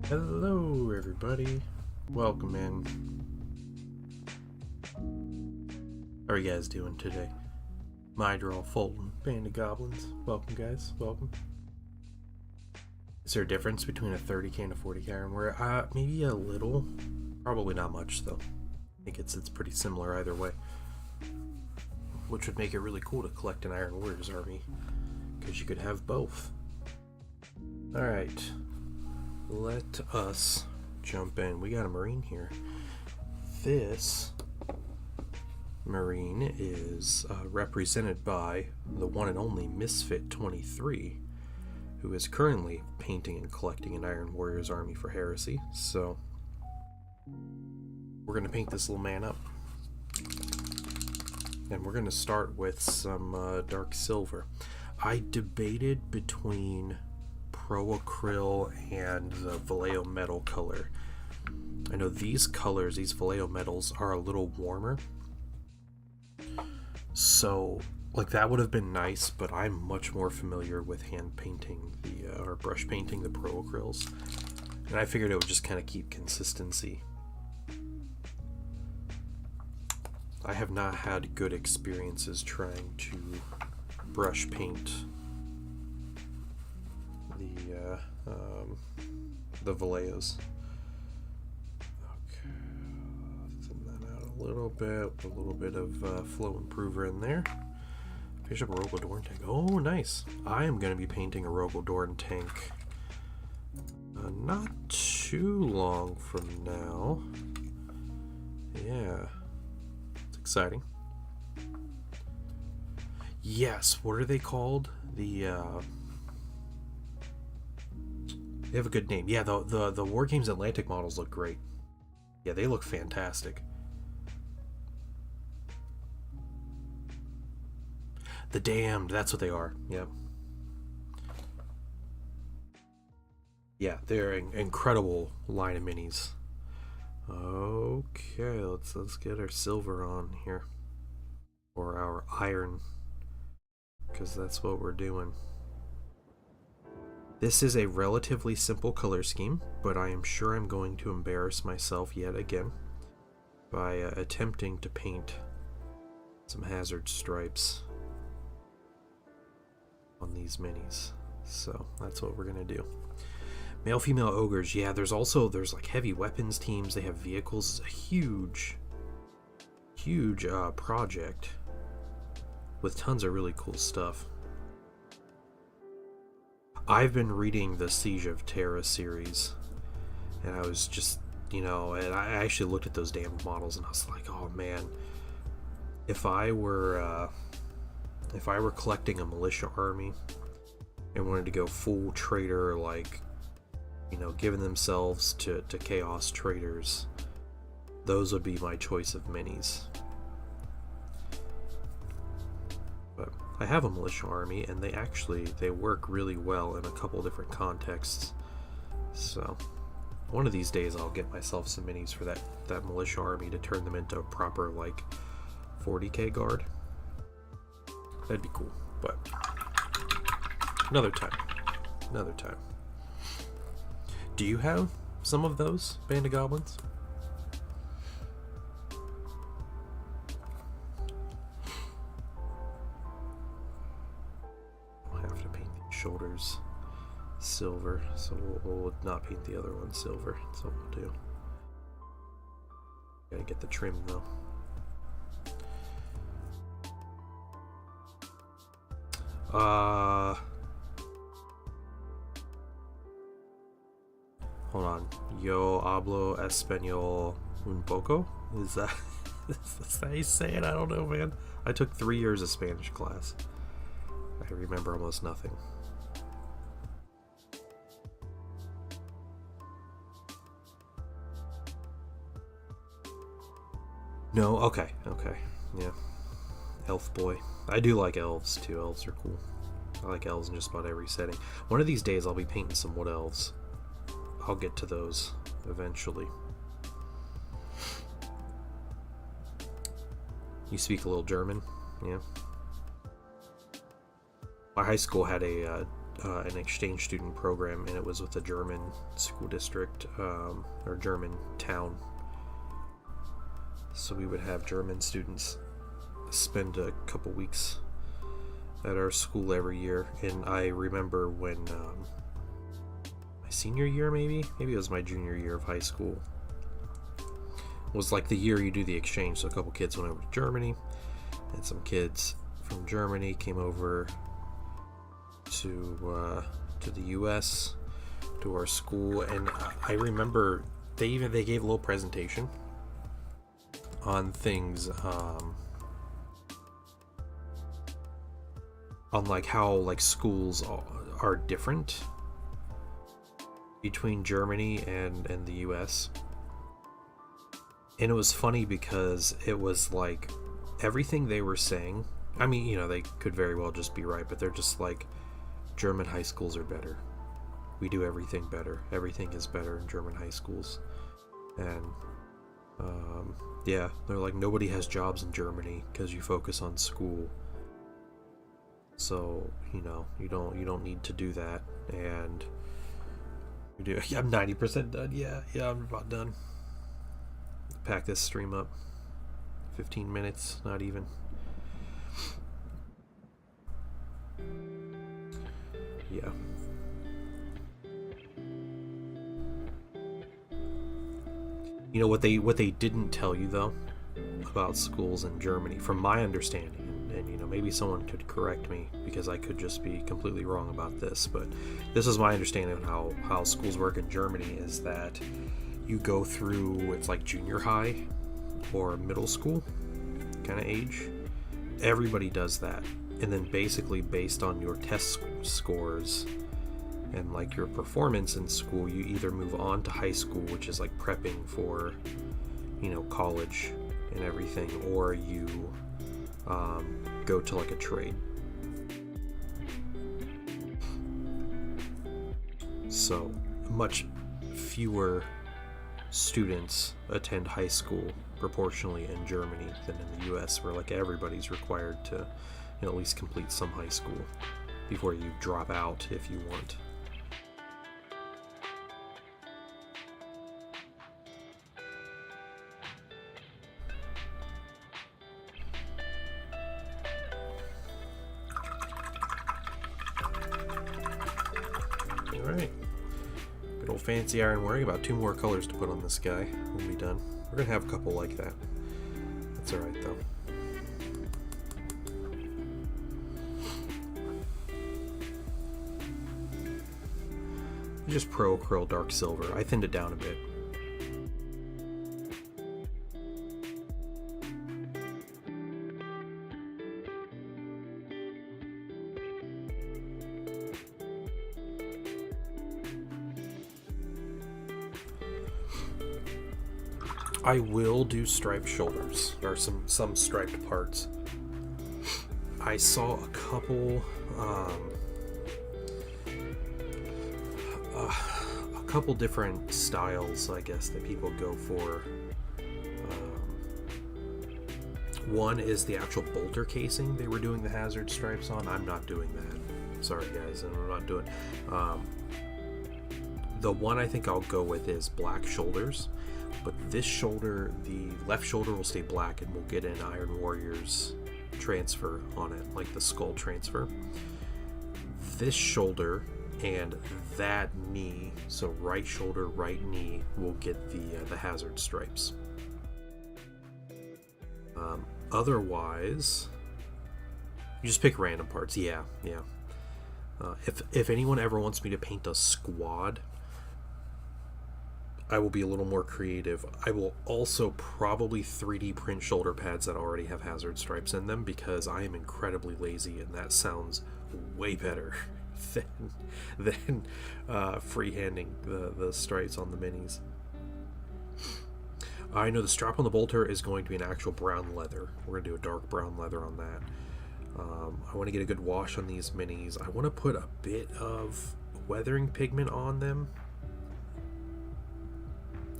Hello everybody, welcome in. How are you guys doing today? Mydraw, Fulton, Band of Goblins, welcome guys, welcome. Is there a difference between a 30k and a 40k ironware? Maybe a little, probably not much though. I think it's pretty similar either way. Which would make it really cool to collect an Iron Warriors army, because you could have both. Alright. Let us jump in. We got a Marine here. This Marine is represented by the one and only Misfit 23, who is currently painting and collecting an Iron Warriors army for Heresy. So we're going to paint this little man up. And we're going to start with some dark silver. I debated between Pro Acryl and the Vallejo metal color. I know these colors, these Vallejo metals, are a little warmer. So, like, that would have been nice, but I'm much more familiar with hand painting or brush painting the Pro Acryls. And I figured it would just kind of keep consistency. I have not had good experiences trying to brush paint the Vallejos. Okay, thin that out a little bit, with a little bit of flow improver in there. Finish up a Rogel Dorn tank. Oh, nice. I am going to be painting a Rogel Dorn tank not too long from now. Yeah, it's exciting. Yes, what are they called? They have a good name. Yeah, the War Games Atlantic models look great. Yeah, they look fantastic. The Damned, that's what they are. Yeah. Yeah, they're an incredible line of minis. Okay, let's get our silver on here. Or our iron. Because that's what we're doing. This is a relatively simple color scheme, but I am sure I'm going to embarrass myself yet again by attempting to paint some hazard stripes on these minis. So that's what we're gonna do. Male female ogres, yeah, there's like heavy weapons teams, they have vehicles. It's a huge project with tons of really cool stuff. I've been reading the Siege of Terra series, and I was just, and I actually looked at those damn models and I was like, oh man, if I were collecting a militia army and wanted to go full trader, like, giving themselves to chaos traders, those would be my choice of minis. But I have a militia army, and they work really well in a couple different contexts. So one of these days I'll get myself some minis for that militia army to turn them into a proper, like, 40k guard. That'd be cool, but another time. Do you have some of those Band of Goblins? I'll have to paint the shoulders silver, so we'll not paint the other one silver. That's what we'll do. Gotta get the trim though. Hold on. Yo hablo español un poco? Is that how you say it? I don't know, man. I took 3 years of Spanish class. I remember almost nothing. No? Okay. Yeah. Elf boy. I do like elves too. Elves are cool. I like elves in just about every setting. One of these days I'll be painting some wood elves. I'll get to those eventually. You speak a little German? Yeah. My high school had an exchange student program, and it was with a German school district, or German town. So we would have German students spend a couple weeks at our school every year. And I remember when my senior year, maybe it was my junior year of high school, was like the year you do the exchange. So a couple kids went over to Germany, and some kids from Germany came over to the US, to our school. And I remember they gave a little presentation on things, on like how like schools are different between Germany and the US. And it was funny because it was like everything they were saying, I mean, they could very well just be right, but they're just like, German high schools are better. We do everything better. Everything is better in German high schools. And yeah, they're like, nobody has jobs in Germany because you focus on school. So, you don't need to do that. And we do. Yeah, I'm 90% done. Yeah, I'm about done. Pack this stream up. 15 minutes, not even. Yeah. You know what they didn't tell you though about schools in Germany, from my understanding, and you know, maybe someone could correct me because I could just be completely wrong about this, but this is my understanding of how schools work in Germany, is that you go through, it's like junior high or middle school kind of age. Everybody does that, and then basically based on your test scores and like your performance in school, you either move on to high school, which is like prepping for, you know, college and everything, or you go to like a trade. So much fewer students attend high school proportionally in Germany than in the US, where like everybody's required to, you know, at least complete some high school before you drop out if you want. Alright. Good old fancy iron wearing. About 2 more colors to put on this guy. We'll be done. We're gonna have a couple like that. That's alright though. Just Pro Curl Dark Silver. I thinned it down a bit. I will do striped shoulders, or some striped parts. I saw a couple different styles, I guess, that people go for. One is the actual bolter casing they were doing the hazard stripes on. I'm not doing that. Sorry guys, I'm not doing. The one I think I'll go with is black shoulders. But this shoulder, the left shoulder will stay black, and we'll get an Iron Warriors transfer on it, like the skull transfer. This shoulder and that knee, so right shoulder, right knee, will get the hazard stripes. Otherwise, you just pick random parts. Yeah. If anyone ever wants me to paint a squad, I will be a little more creative. I will also probably 3D print shoulder pads that already have hazard stripes in them, because I am incredibly lazy, and that sounds way better than freehanding the stripes on the minis. I know the strap on the bolter is going to be an actual brown leather. We're going to do a dark brown leather on that. I want to get a good wash on these minis. I want to put a bit of weathering pigment on them.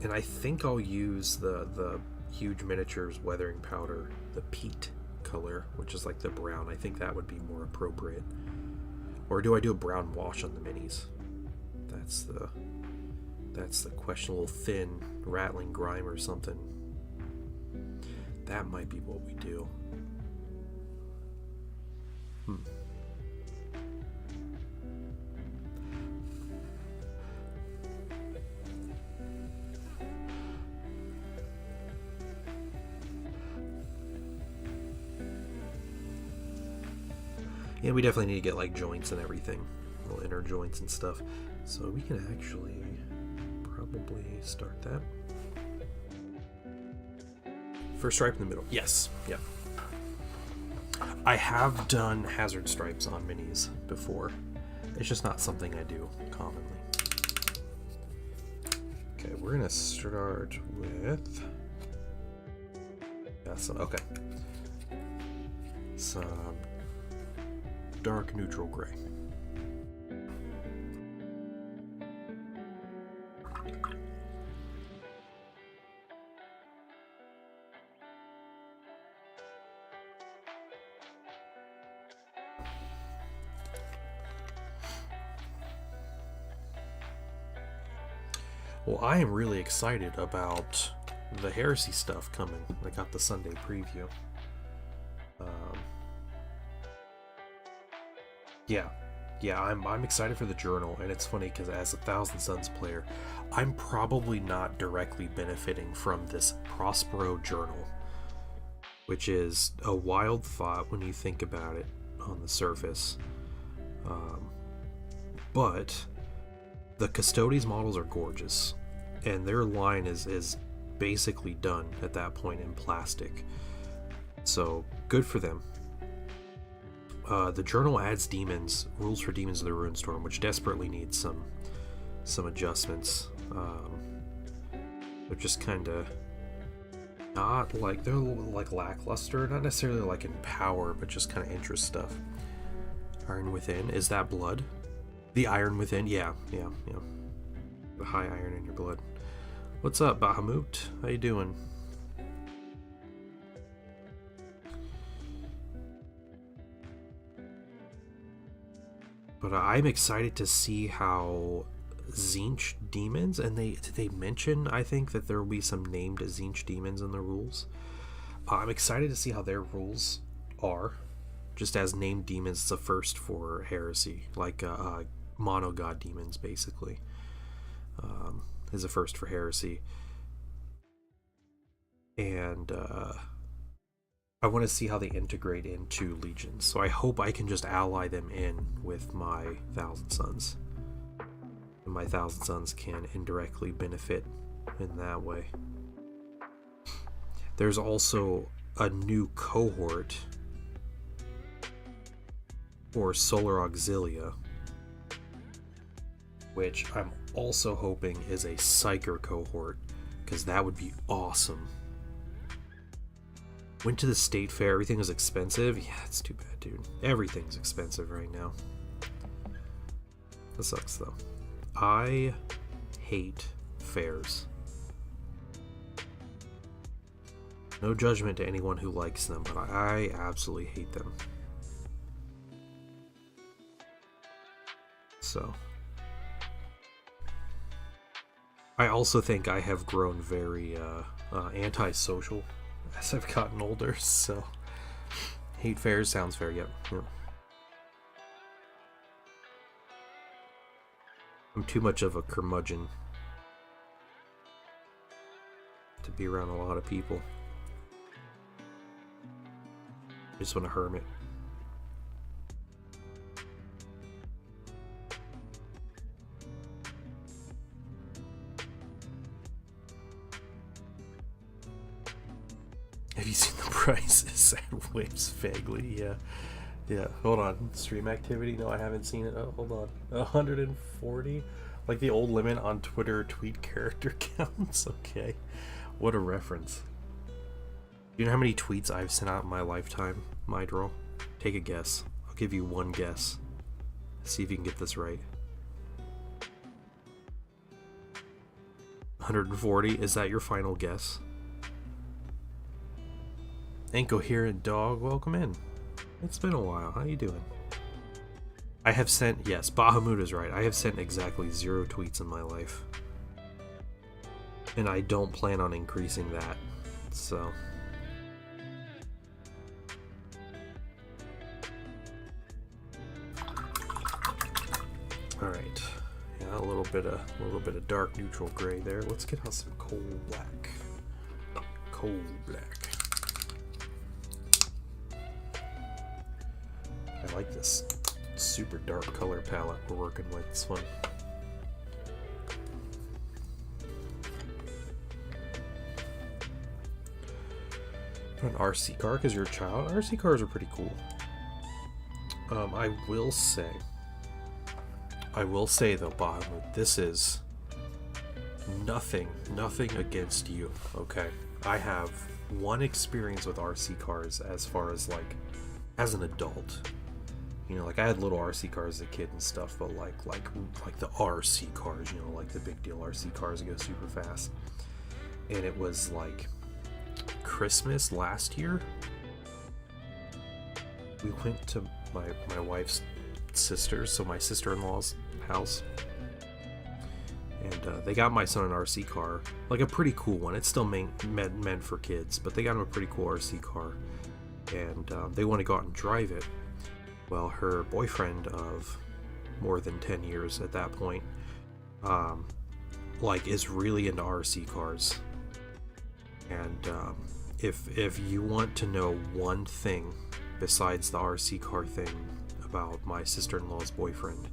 And I think I'll use the Huge Miniatures weathering powder, the peat color, which is like the brown. I think that would be more appropriate. Or do I do a brown wash on the minis? That's the question. A little thin, rattling grime or something. That might be what we do. Yeah, we definitely need to get like joints and everything, little inner joints and stuff. So we can actually probably start that. First stripe in the middle. Yes. Yeah. I have done hazard stripes on minis before. It's just not something I do commonly. Okay, we're gonna start with. That's okay. Some dark neutral gray. Well, I am really excited about the Heresy stuff coming. I got the Sunday preview. Yeah, Yeah, I'm excited for the journal, and it's funny because as a Thousand Suns player, I'm probably not directly benefiting from this Prospero journal, which is a wild thought when you think about it on the surface. But the Custodes models are gorgeous, and their line is basically done at that point in plastic. So good for them. The journal adds rules for demons of the Runestorm, which desperately needs some adjustments. They're just kind of not like, they're a little like lackluster, not necessarily like in power, but just kind of interest stuff. Iron Within, is that blood? The Iron Within, yeah. The high iron in your blood. What's up, Bahamut? How you doing? But I'm excited to see how Tzeentch demons, and they mention, I think, that there will be some named Tzeentch demons in the rules. I'm excited to see how their rules are. Just as named demons, it's a first for Heresy, like mono god demons, basically, is a first for Heresy. And I want to see how they integrate into Legions. So I hope I can just ally them in with my Thousand Suns. And my Thousand Suns can indirectly benefit in that way. There's also a new cohort for Solar Auxilia, which I'm also hoping is a Psyker cohort, because that would be awesome. Went to the state fair, everything was expensive. Yeah, it's too bad, dude. Everything's expensive right now. That sucks, though. I hate fairs. No judgment to anyone who likes them, but I absolutely hate them. So I also think I have grown very antisocial as I've gotten older, so hate fairs sounds fair. Yep. I'm too much of a curmudgeon to be around a lot of people. I just want to hermit. Have you seen the prices at Waves vaguely? Yeah. Hold on. Stream activity? No, I haven't seen it. Oh, hold on. 140? Like the old limit on Twitter tweet character counts? Okay. What a reference. You know how many tweets I've sent out in my lifetime, Mydrol? Take a guess. I'll give you one guess. See if you can get this right. 140? Is that your final guess? Incoherent dog, welcome in. It's been a while. How you doing? I have sent, yes, Bahamut is right. I have sent exactly 0 tweets in my life. And I don't plan on increasing that. So. Alright. Yeah, a little bit of dark neutral gray there. Let's get on some coal black. Coal black. I like this super dark color palette we're working with. It's fun. An RC car because you're a child. RC cars are pretty cool. I will say though, Bahamut, this is nothing against you. Okay, I have one experience with RC cars as far as like as an adult. You know, like I had little RC cars as a kid and stuff, but like the RC cars, you know, like the big deal RC cars that go super fast. And it was like Christmas last year. We went to my wife's sister's, so my sister-in-law's house. And they got my son an RC car, like a pretty cool one. It's still meant for kids, but they got him a pretty cool RC car. And they want to go out and drive it. Well, her boyfriend of more than 10 years at that point, like is really into RC cars. And if you want to know one thing besides the RC car thing about my sister-in-law's boyfriend,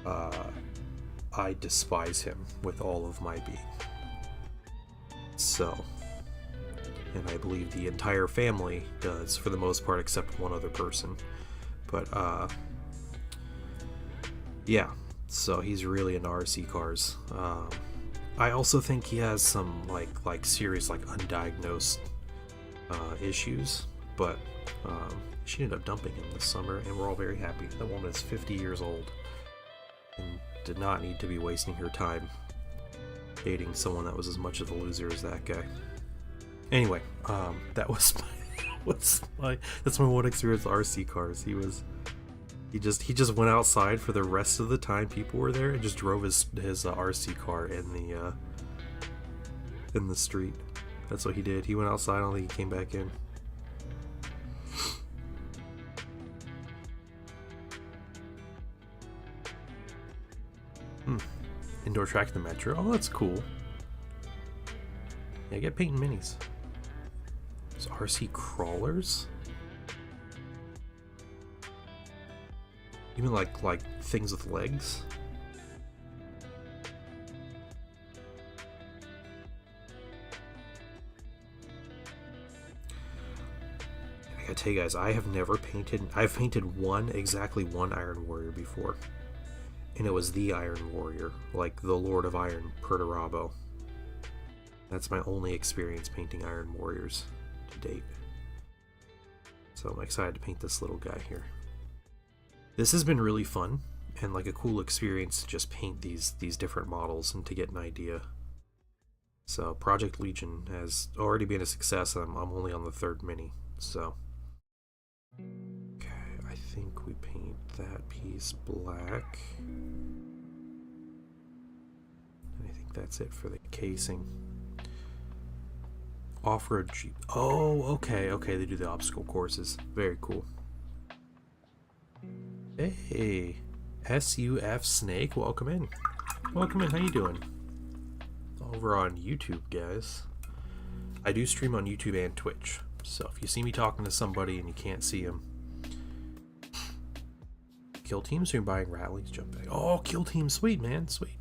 I despise him with all of my being. So, and I believe the entire family does, for the most part, except one other person. But yeah, so he's really into RC cars. I also think he has some like serious undiagnosed issues, but she ended up dumping him this summer, and we're all very happy. That woman is 50 years old and did not need to be wasting her time dating someone that was as much of a loser as that guy. Anyway, that was that's my one experience with RC cars. He just went outside for the rest of the time people were there and just drove his RC car in the street. That's what he did. He went outside, I don't think he came back in. Indoor track at the Metro. Oh, that's cool. Yeah, get painting minis. There's RC crawlers? You mean like things with legs? I gotta tell you guys, I've painted exactly one Iron Warrior before. And it was the Iron Warrior, like the Lord of Iron, Perturabo. That's my only experience painting Iron Warriors to date. So I'm excited to paint this little guy here. This has been really fun and like a cool experience to just paint these different models and to get an idea. So Project Legion has already been a success, and I'm only on the 3rd mini. So okay, I think we paint that piece black. I think that's it for the casing. Off-road Jeep. Oh, okay, they do the obstacle courses. Very cool. Hey, SUF Snake, welcome in. Welcome in, how you doing? Over on YouTube, guys. I do stream on YouTube and Twitch, so if you see me talking to somebody and you can't see them, Kill Teams, so you're buying rallies, jump back. Oh, Kill Team, sweet, man, sweet.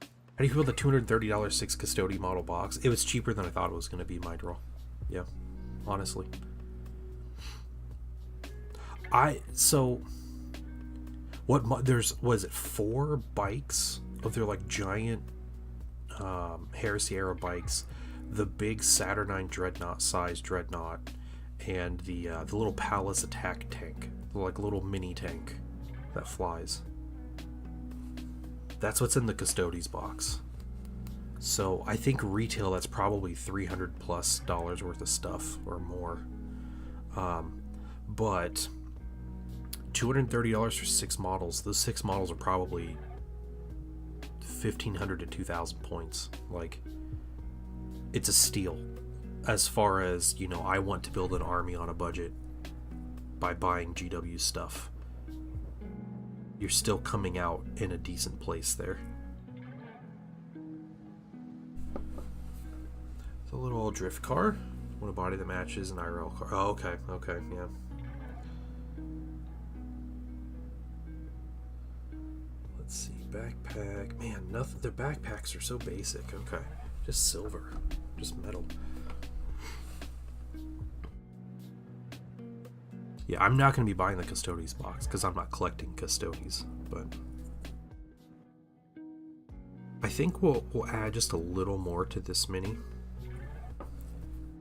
How do you feel the $230 6 Custody model box? It was cheaper than I thought it was going to be, my draw. Yeah, honestly. Was it 4 bikes of their like giant Heresy era bikes, the big Saturnine Dreadnought size Dreadnought, and the little Palace attack tank, the like little mini tank that flies. That's what's in the Custodes box. So I think retail, that's probably $300+ worth of stuff or more. But $230 for 6 models. Those 6 models are probably 1,500 to 2,000 points. Like, it's a steal. As far as, you know, I want to build an army on a budget by buying GW stuff. You're still coming out in a decent place there. It's a little old drift car. Want a body that matches an IRL car. Oh, okay, yeah. Let's see, backpack. Man, nothing. Their backpacks are so basic. Okay, just silver, just metal. Yeah, I'm not going to be buying the Custodes box because I'm not collecting Custodes, but I think we'll add just a little more to this mini.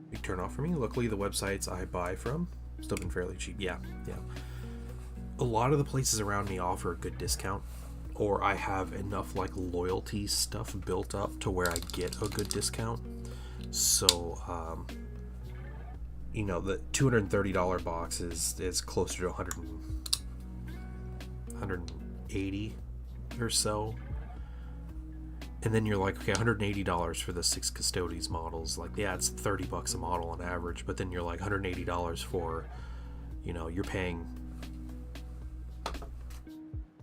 Big turn off for me. Luckily, the websites I buy from still been fairly cheap. Yeah. A lot of the places around me offer a good discount, or I have enough like loyalty stuff built up to where I get a good discount. So, you know, the $230 box is closer to 180 or so. And then you're like, okay, $180 for the 6 Custodes models. Like, yeah, it's $30 a model on average, but then you're like $180 for, you know, you're paying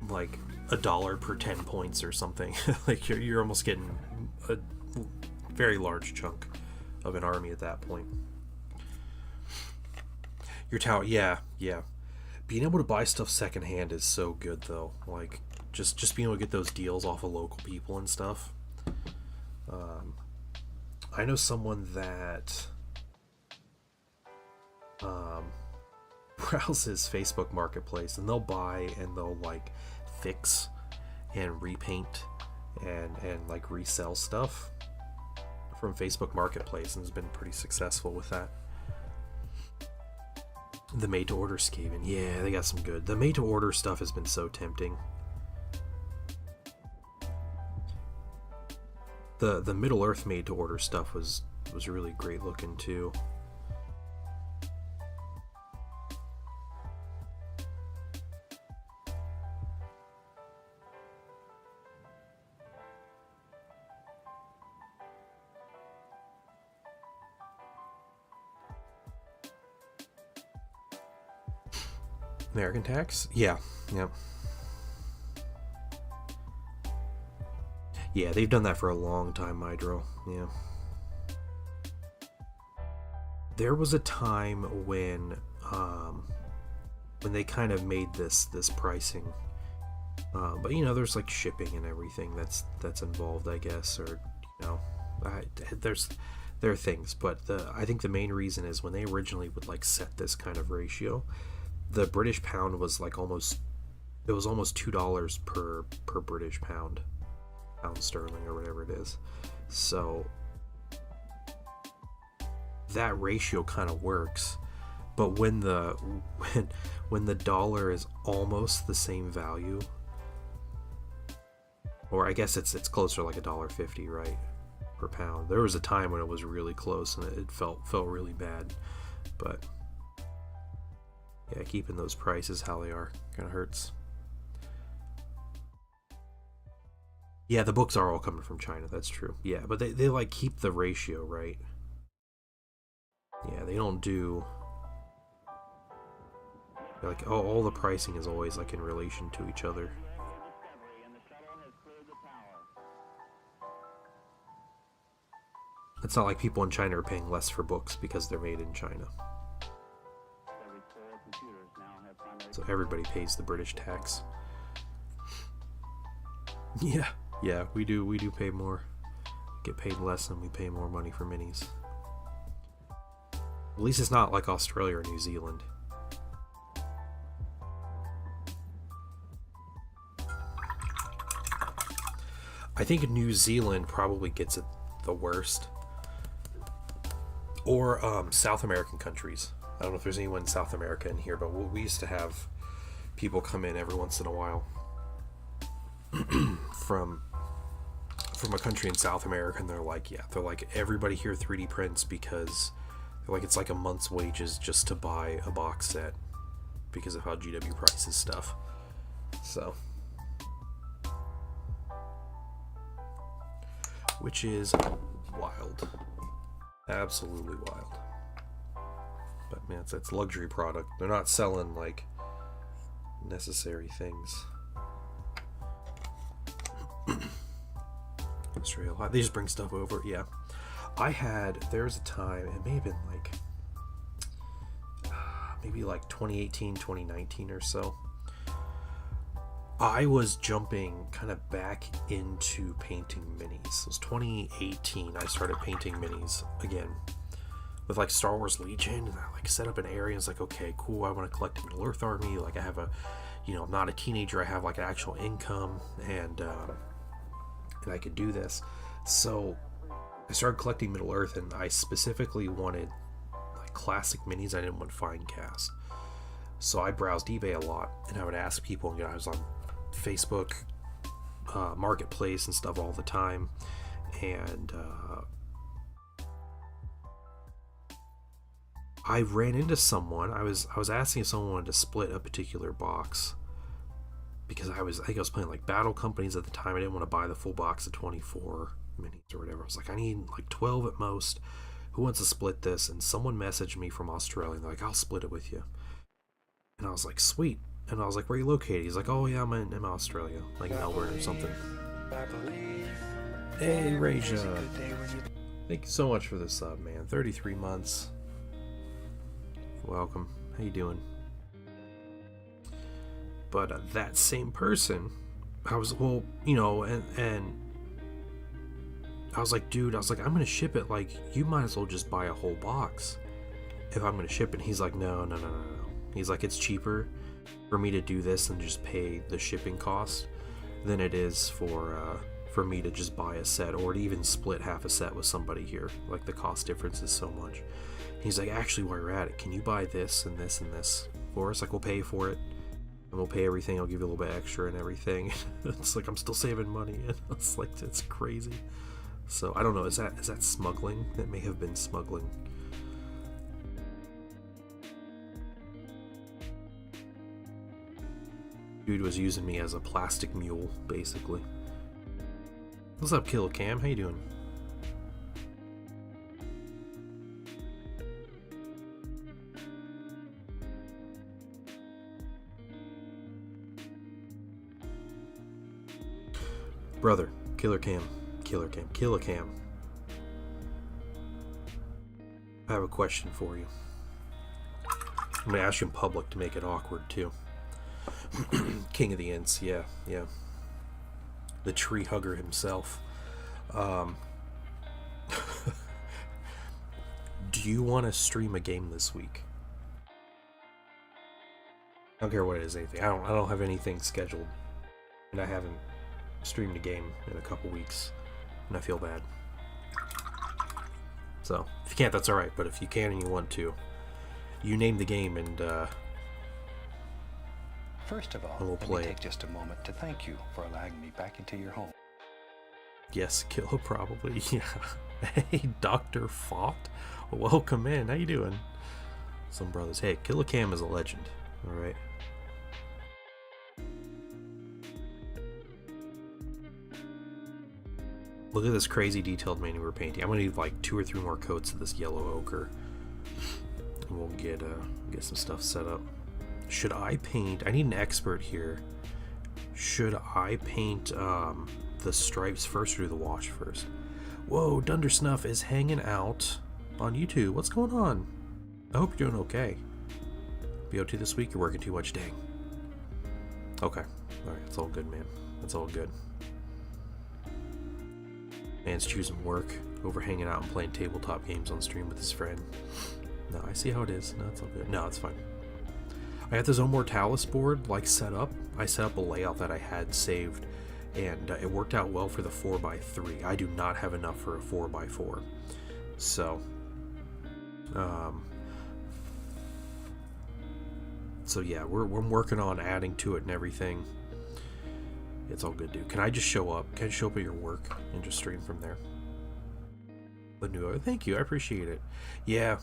like a dollar per 10 points or something. Like you're almost getting a very large chunk of an army at that point. Your tower, yeah, yeah. Being able to buy stuff secondhand is so good though. Like just being able to get those deals off of local people and stuff. I know someone that browses Facebook Marketplace, and they'll buy and they'll like fix and repaint and like resell stuff from Facebook Marketplace, and has been pretty successful with that. The made to order Skaven, yeah, they got some good. The made to order stuff has been so tempting. The Middle Earth made to order stuff was really great looking too. American tax? Yeah, yeah. Yeah, they've done that for a long time, Hydro. Yeah. There was a time when they kind of made this pricing, but you know, there's like shipping and everything that's involved, I guess, or you know, there are things, but I think the main reason is when they originally would like set this kind of ratio, the British pound was like almost $2 per British pound sterling or whatever it is. So that ratio kind of works, but when the dollar is almost the same value, or I guess it's closer, like $1.50, right, per pound. There was a time when it was really close and it felt really bad, but yeah, keeping those prices how they are kind of hurts. Yeah, the books are all coming from China, that's true. Yeah, but they like keep the ratio, right? Yeah, they don't do... Like, all the pricing is always like in relation to each other. It's not like people in China are paying less for books because they're made in China. So everybody pays the British tax. Yeah, we do pay more. Get paid less and we pay more money for minis. At least it's not like Australia or New Zealand. I think New Zealand probably gets it the worst. Or South American countries. I don't know if there's anyone in South America in here, but we used to have people come in every once in a while from a country in South America, and they're like, everybody here 3D prints because they're like, it's like a month's wages just to buy a box set because of how GW prices stuff. So, which is wild, absolutely wild. But man, it's luxury product. They're not selling like necessary things. Australia, they just bring stuff over. Yeah, there's a time, it may have been like maybe like 2018, 2019 or so. I was jumping kind of back into painting minis. It was 2018. I started painting minis again with like Star Wars Legion, and I like set up an area and it's like, okay, cool, I want to collect a Middle Earth army. Like I have I'm not a teenager, I have like an actual income, and I could do this. So I started collecting Middle Earth, and I specifically wanted like classic minis. I didn't want fine cast. So I browsed eBay a lot, and I would ask people, I was on Facebook Marketplace and stuff all the time, and I ran into someone. I was asking if someone wanted to split a particular box, because I think I was playing like Battle Companies at the time. I didn't want to buy the full box of 24 minis or whatever. I was like, I need like 12 at most. Who wants to split this? And someone messaged me from Australia, and they're like, I'll split it with you. And I was like, sweet. And I was like, where are you located? He's like, oh yeah, I'm in Australia, like Melbourne or something. Hey, Raja. Thank you so much for the sub, man. 33 months. Welcome. How you doing? But that same person, I was, well, you know, and I was like, dude, I'm going to ship it. Like, you might as well just buy a whole box if I'm going to ship it. And he's like, no. He's like, it's cheaper for me to do this and just pay the shipping cost than it is for me to just buy a set or to even split half a set with somebody here. Like, the cost difference is so much. He's like, actually, while you're at it, can you buy this and this and this for us? Like, we'll pay for it and we'll pay everything. I'll give you a little bit extra and everything. It's like, I'm still saving money. And it's like, it's crazy. So I don't know, is that smuggling? That may have been smuggling. Dude was using me as a plastic mule, basically. What's up, Kill Cam? How you doing? Brother, Killer Cam. I have a question for you. I'm gonna ask you in public to make it awkward too. King of the Ints, yeah. The tree hugger himself. Do you want to stream a game this week? I don't care what it is, anything. I don't have anything scheduled, and I haven't streamed a game in a couple weeks, and I feel bad. So if you can't, that's all right. But if you can and you want to, you name the game, and first of all, we'll let play. Me take just a moment to thank you for allowing me back into your home. Yes, Killa probably. Yeah. Hey, Dr. Fought. Welcome in. How you doing? Some brothers. Hey, Killa Cam is a legend. All right. Look at this crazy detailed menu we're painting. I'm gonna need like 2 or 3 more coats of this yellow ochre, and we'll get some stuff set up. Should I paint? I need an expert here. Should I paint the stripes first or do the wash first? Whoa, Dunder Snuff is hanging out on YouTube. What's going on? I hope you're doing okay. BO2 this week? You're working too much, dang. Okay. Alright, it's all good, man. It's all good. Man's choosing work over hanging out and playing tabletop games on stream with his friend. No, I see how it is. No, it's all good. No, it's fine. I got the Zone Mortalis board like set up. I set up a layout that I had saved, and it worked out well for the 4x3. I do not have enough for a 4x4. So, yeah, we're working on adding to it and everything. It's all good, dude. Can I just show up? Can I show up at your work and just stream from there? Thank you. I appreciate it. Yeah.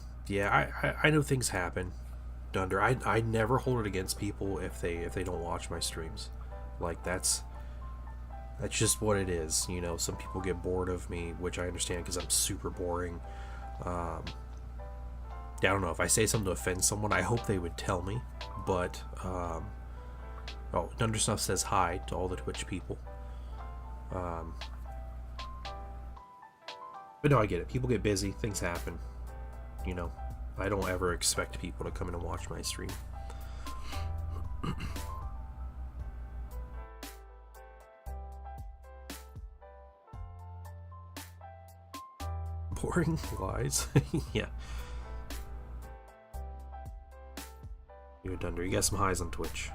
I know things happen, Dunder. I never hold it against people if they don't watch my streams. Like, that's just what it is. You know, some people get bored of me, which I understand because I'm super boring. Yeah, I don't know. If I say something to offend someone, I hope they would tell me. But, oh, Dunder Snuff says hi to all the Twitch people. But no, I get it. People get busy. Things happen. You know, I don't ever expect people to come in and watch my stream. Boring lies. Yeah. You Dunder, you got some highs on Twitch.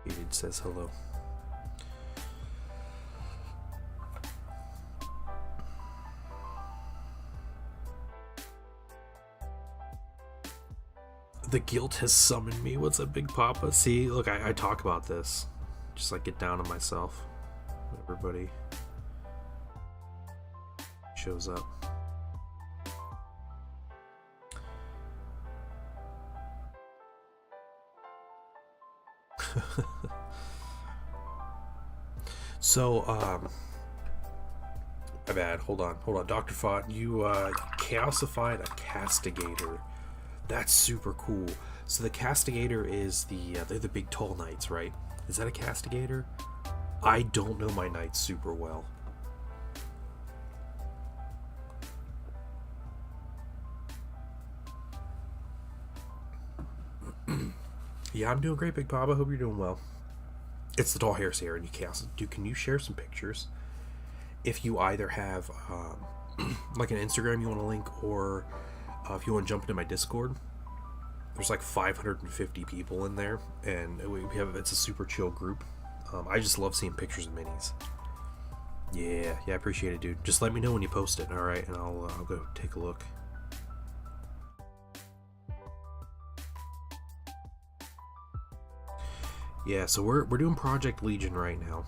David says hello. The guilt has summoned me. What's up, Big Papa? See, look, I talk about this. Just like get down on myself. Everybody shows up. So, my bad. Hold on. Dr. Fought, you chaosified a castigator That's super cool. So the castigator is they're the big tall knights, right? Is that a castigator? I don't know my knights super well. Yeah, I'm doing great, Big Papa. Hope you're doing well. It's the Tall Heresy here, and you cast. Dude, can you share some pictures? If you either have like an Instagram you want to link, or if you want to jump into my Discord, there's like 550 people in there, and it's a super chill group. I just love seeing pictures of minis. Yeah, I appreciate it, dude. Just let me know when you post it, all right, and I'll go take a look. Yeah, so we're doing Project Legion right now.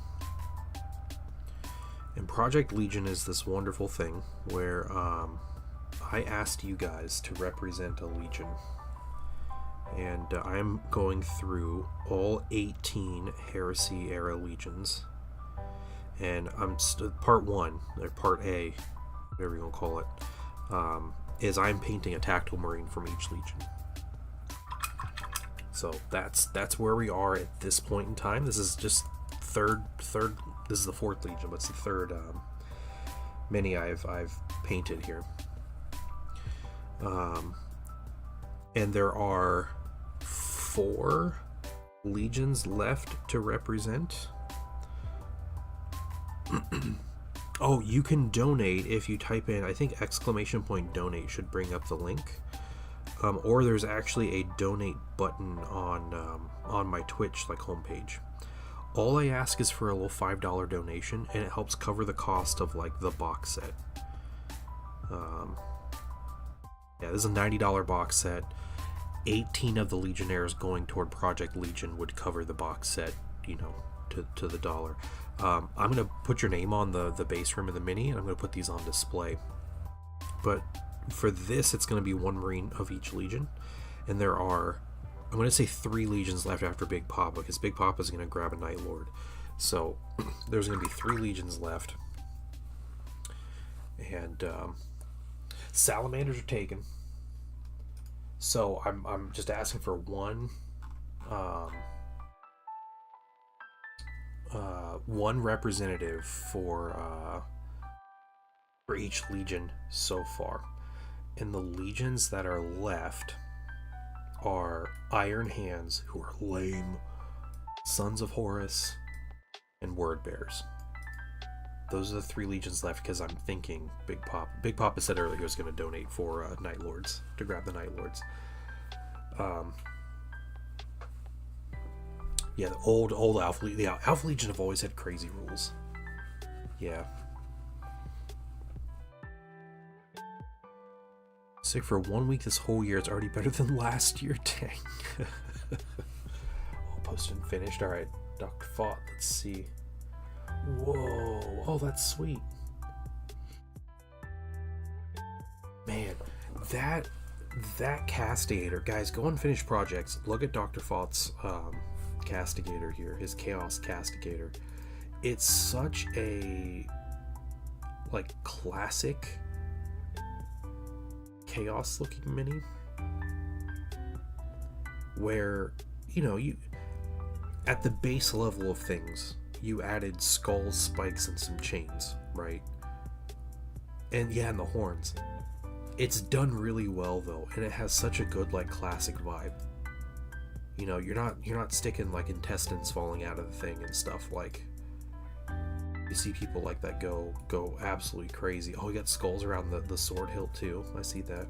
And Project Legion is this wonderful thing where I asked you guys to represent a legion. And I'm going through all 18 Heresy era legions. And I'm part 1, or part A, whatever you want to call it, is I'm painting a tactical marine from each legion. So that's where we are at this point in time. This is just third. This is the 4th legion, but it's the 3rd mini I've painted here. And there are 4 legions left to represent. Oh, you can donate if you type in, I think !donate should bring up the link. Or there's actually a donate button on my Twitch homepage. All I ask is for a little $5 donation, and it helps cover the cost of the box set. Yeah, this is a $90 box set. 18 of the Legionnaires going toward Project Legion would cover the box set, to the dollar. I'm gonna put your name on the base room of the mini, and I'm gonna put these on display. But for this, it's going to be 1 Marine of each Legion, and there are, I'm going to say 3 Legions left after Big Papa, because Big Papa is going to grab a Night Lord. So there's going to be 3 Legions left, and Salamanders are taken. So I'm just asking for one representative for each Legion so far. And the legions that are left are Iron Hands, who are lame, Sons of Horus, and Word Bears. Those are the 3 legions left, because I'm thinking Big Papa said earlier he was going to donate for Night Lords, to grab the Night Lords. Yeah, the old Alpha Legion. The Alpha Legion have always had crazy rules. Yeah. Sick for 1 week this whole year. It's already better than last year. Dang. All posted and finished. Alright, Dr. Fought. Let's see. Whoa. Oh, that's sweet. Man, that castigator. Guys, go and finish projects. Look at Dr. Fought's castigator here. His Chaos Castigator. It's such a classic chaos looking mini, where you at the base level of things you added skulls, spikes, and some chains, right? And the horns. It's done really well though, and it has such a good classic vibe. You're not sticking intestines falling out of the thing and stuff. You see people that go absolutely crazy. Oh, you got skulls around the sword hilt too. I see that.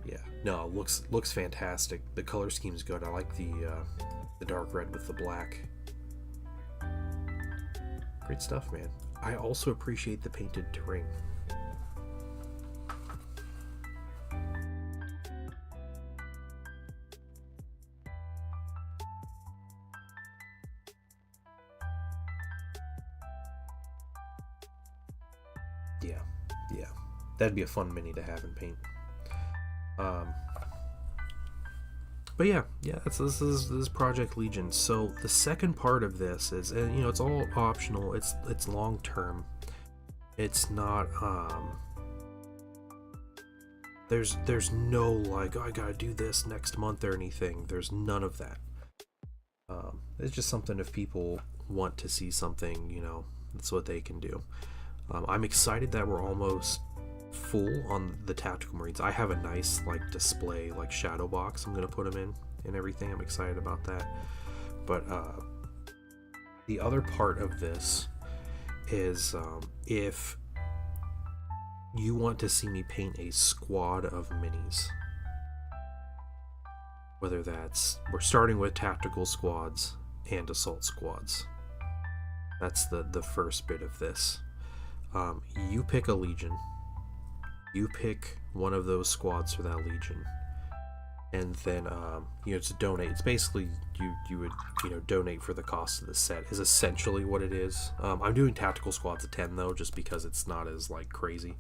Yeah, no, it looks fantastic. The color scheme's good. I like the dark red with the black. Great stuff, man. I also appreciate the painted terrain. Yeah, that'd be a fun mini to have and paint. But this is Project Legion. So the second part of this is, and it's all optional. It's long term. It's not There's no like, oh, I gotta do this next month or anything. There's none of that. It's just something if people want to see something, that's what they can do. I'm excited that we're almost full on the tactical marines. I have a nice like display like shadow box I'm gonna put them in and everything. I'm excited about that. But the other part of this is if you want to see me paint a squad of minis, whether that's, we're starting with tactical squads and assault squads. That's the first bit of this. You pick a legion. You pick one of those squads for that legion, and then to donate. It's basically you would donate for the cost of the set. Is essentially what it is. I'm doing tactical squads of 10 though, just because it's not as like crazy.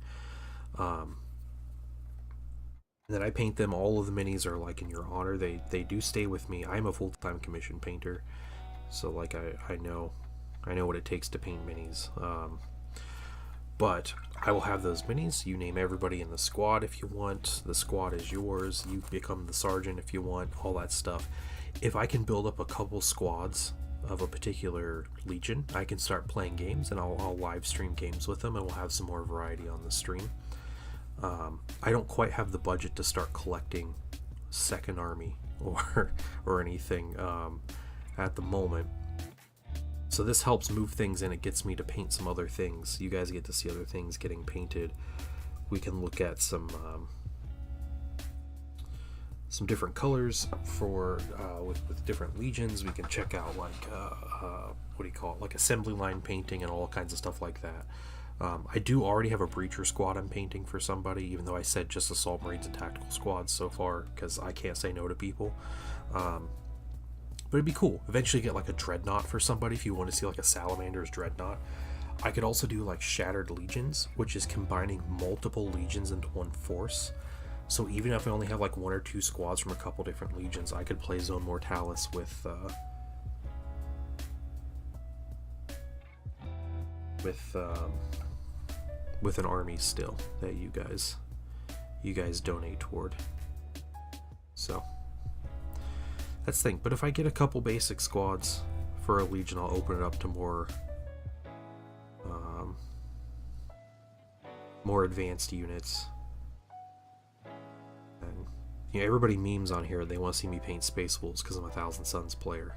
And then I paint them. All of the minis are like in your honor. They do stay with me. I'm a full-time commission painter, so like I know what it takes to paint minis. But I will have those minis. You name everybody in the squad if you want. The squad is yours. You become the sergeant if you want. All that stuff. If I can build up a couple squads of a particular legion, I can start playing games, and I'll live stream games with them, and we'll have some more variety on the stream. I don't quite have the budget to start collecting second army or anything at the moment. So this helps move things in. It gets me to paint some other things. You guys get to see other things getting painted. We can look at some different colors with different legions. We can check out like what do you call it, like assembly line painting and all kinds of stuff like that. I do already have a breacher squad I'm painting for somebody, even though I said just assault marines and tactical squads so far, because I can't say no to people. But it'd be cool. Eventually get like a dreadnought for somebody if you want to see like a Salamander's dreadnought. I could also do like Shattered Legions, which is combining multiple legions into one force. So even if I only have like one or two squads from a couple different legions, I could play Zone Mortalis with an army still that you guys donate toward. So that's the thing. But if I get a couple basic squads for a legion, I'll open it up to more advanced units. And everybody memes on here. They want to see me paint Space Wolves because I'm a Thousand Suns player.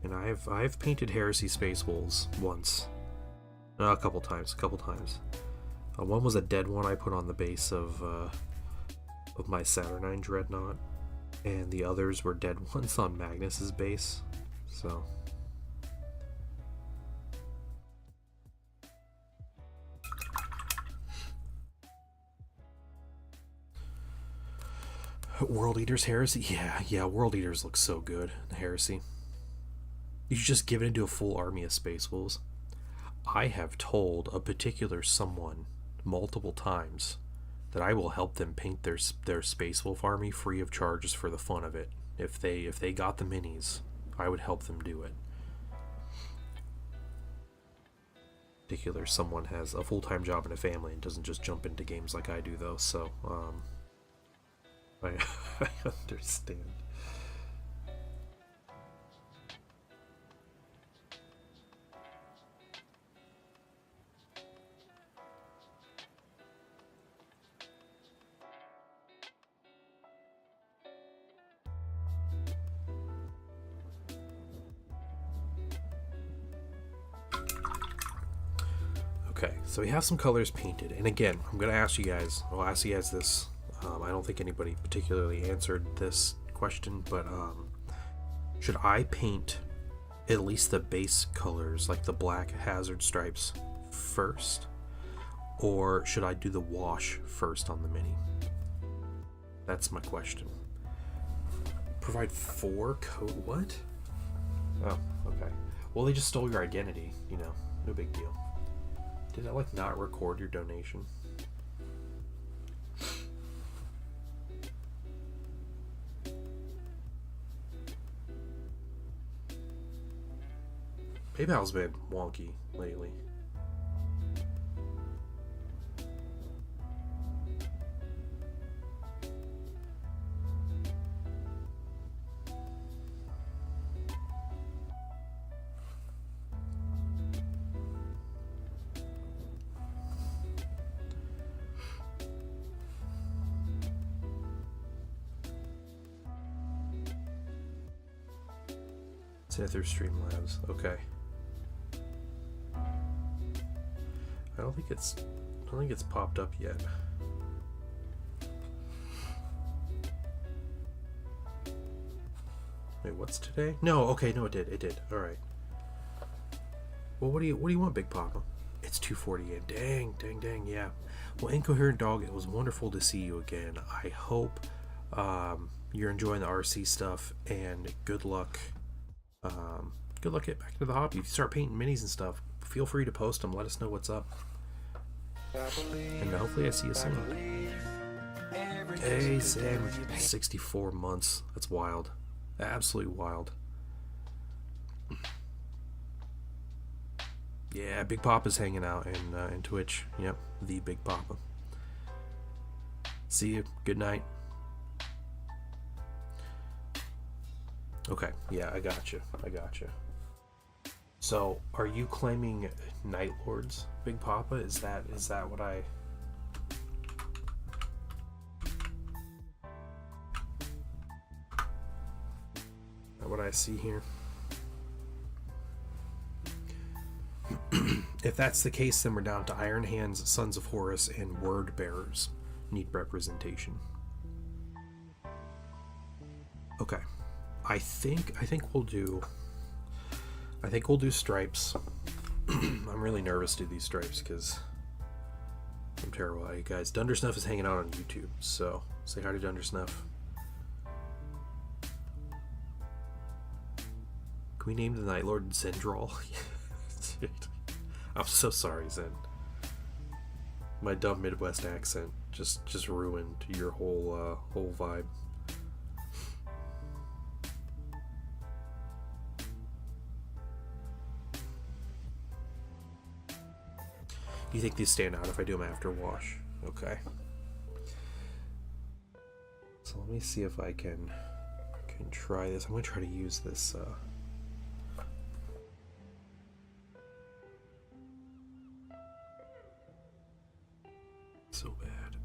And I've painted Heresy Space Wolves once. A couple times. One was a dead one I put on the base of my Saturnine Dreadnought, and the others were dead ones on Magnus's base. So World Eaters Heresy, yeah, World Eaters looks so good. The Heresy, you should just give it into a full army of Space Wolves. I have told a particular someone multiple times that I will help them paint their Space Wolf army free of charge just for the fun of it. If they got the minis, I would help them do it. Particular someone has a full-time job and a family and doesn't just jump into games like I do though, so I understand. Okay, so we have some colors painted, and again, I'll ask you guys this. I don't think anybody particularly answered this question, but should I paint at least the base colors, like the black hazard stripes, first? Or should I do the wash first on the mini? That's my question. Provide 4 code, what? Oh, okay. Well, they just stole your identity, no big deal. Did I not record your donation? PayPal's been wonky lately. Through Streamlabs. Okay. I don't think it's popped up yet. Wait, what's today? No, okay, no, it did. All right. Well, what do you want, Big Papa? It's 2:48. Dang, yeah. Well, Incoherent Dog, it was wonderful to see you again. I hope you're enjoying the RC stuff, and good luck. Good luck getting back into the hobby. If you start painting minis and stuff, feel free to post them. Let us know what's up. And hopefully I see you soon. Hey, Sam. 64 months. That's wild. Absolutely wild. Yeah, Big Papa's hanging out in Twitch. Yep, the Big Papa. See you. Good night. Okay, yeah, I got you. So, are you claiming Night Lords, Big Papa? Is that what I see here? If that's the case, then we're down to Iron Hands, Sons of Horus, and Word Bearers. Need representation. Okay. I think we'll do stripes. I'm really nervous to do these stripes because I'm terrible at it, guys. Dundersnuff is hanging out on YouTube, so say hi to Dundersnuff. Can we name the Night Lord Zendral? Dude, I'm so sorry, Zen. My dumb Midwest accent just ruined your whole vibe. You think these stand out if I do them after wash? Okay. So let me see if I can try this. I'm gonna try to use this. So bad.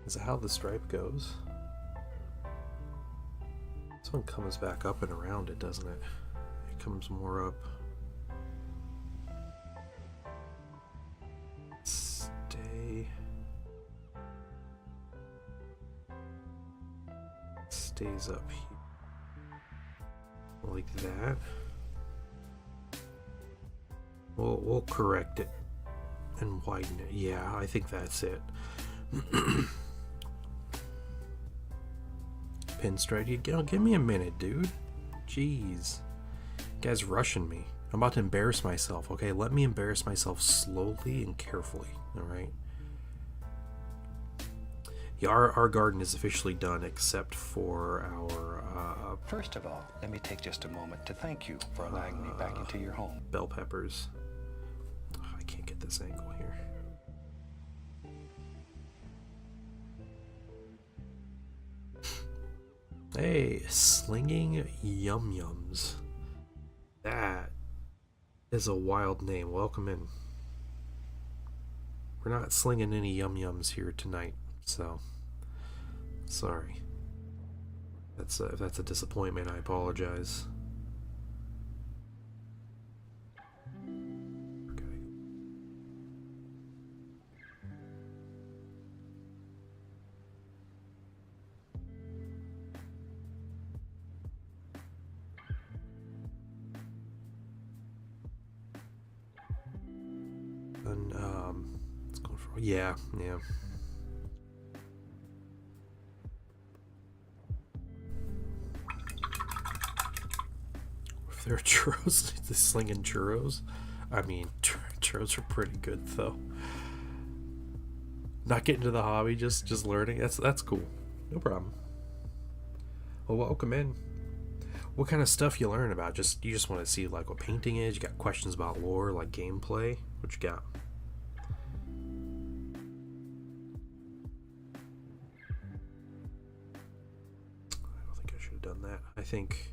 Is that how the stripe goes? This one comes back up and around it, doesn't it? It comes more up. Stays up here. Like that. We'll correct it and widen it. Yeah, I think that's it. Pinstripe, give me a minute, dude. Jeez. You guys rushing me. I'm about to embarrass myself, okay? Let me embarrass myself slowly and carefully, alright? Yeah, our garden is officially done except for our... First of all, let me take just a moment to thank you for allowing me back into your home. Bell peppers. Oh, I can't get this angle here. Hey, slinging yum yums. That is a wild name. Welcome in. We're not slinging any yum yums here tonight, so sorry. If that's a disappointment, I apologize. And it's going for yeah. They're churros. They're slinging churros. I mean, churros are pretty good though. Not getting to the hobby, just learning. That's cool. No problem. Well, welcome in. What kind of stuff you learn about? You just want to see like what painting is. You got questions about lore, like gameplay. What you got? I don't think I should have done that. I think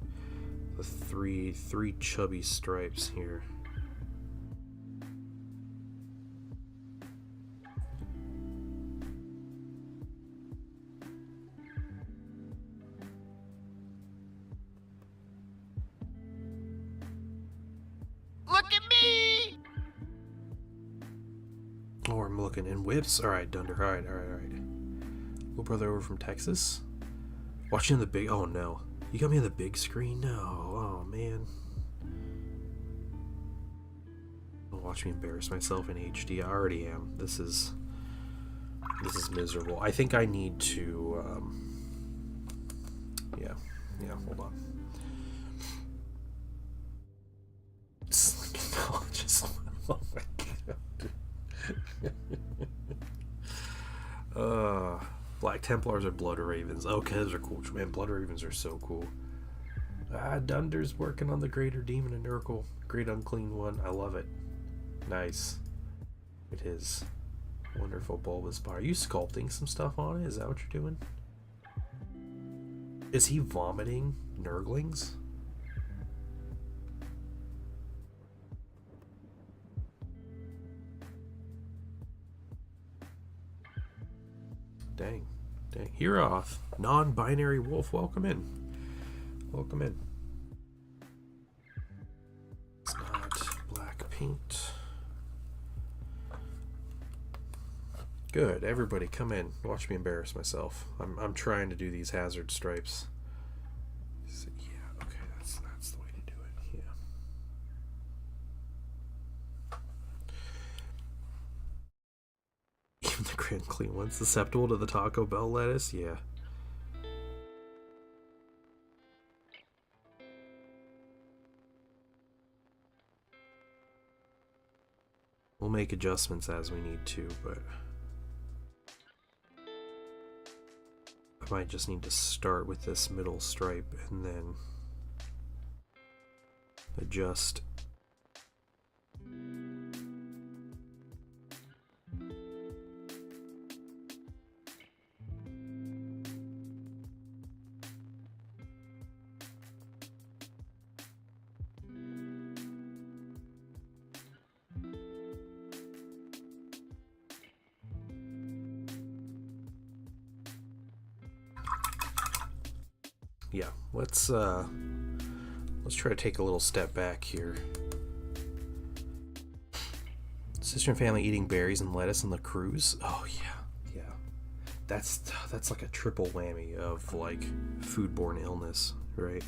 the three chubby stripes here. Oh, I'm looking in whips. All right, Dunder. All right. Little brother over from Texas. Watching the big. Oh no, you got me on the big screen. No. Oh man. Don't watch me embarrass myself in HD. I already am. This is miserable. I think I need to. Yeah. Hold on. Oh my god. Black Templars or Blood Ravens. Okay, those are cool. Man, Blood Ravens are so cool. Dunder's working on the Greater Demon and Urkel. Great Unclean One. I love it. Nice. It is. Wonderful bulbous bar. Are you sculpting some stuff on it? Is that what you're doing? Is he vomiting Nurglings? Dang. You're off. Non-binary wolf, welcome in. It's not black paint. Good, everybody come in. Watch me embarrass myself. I'm trying to do these hazard stripes. So, yeah, okay, that's the way to do it. Yeah. Even the Grand Clean ones susceptible to the Taco Bell lettuce? Yeah. We'll make adjustments as we need to, but I might just need to start with this middle stripe and then adjust. Yeah, let's try to take a little step back here. Sister and family eating berries and lettuce on the cruise. Oh yeah. That's like a triple whammy of like foodborne illness, right?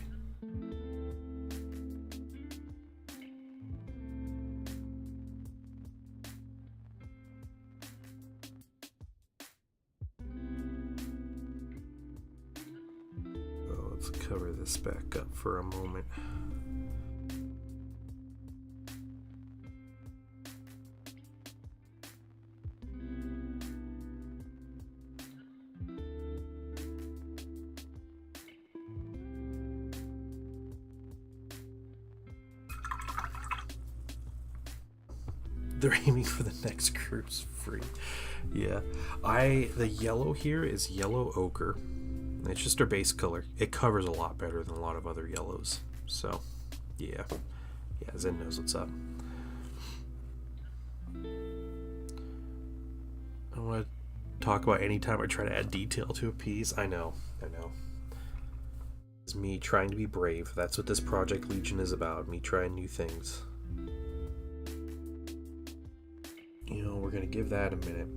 Let's cover this back up for a moment. They're aiming for the next cruise free. Yeah. The yellow here is yellow ochre. It's just our base color. It covers a lot better than a lot of other yellows. So, yeah. Zen knows what's up. I don't want to talk about any time I try to add detail to a piece. I know. It's me trying to be brave. That's what this Project Legion is about. Me trying new things. We're going to give that a minute.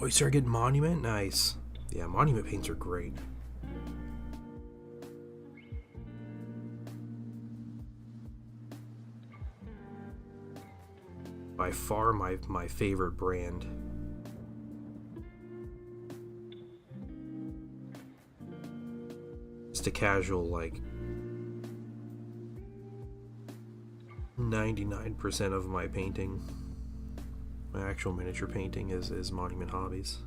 Oh, you start getting Monument? Nice. Yeah, Monument paints are great. By far my favorite brand. Just a casual, like, 99% of my painting, my actual miniature painting is Monument Hobbies.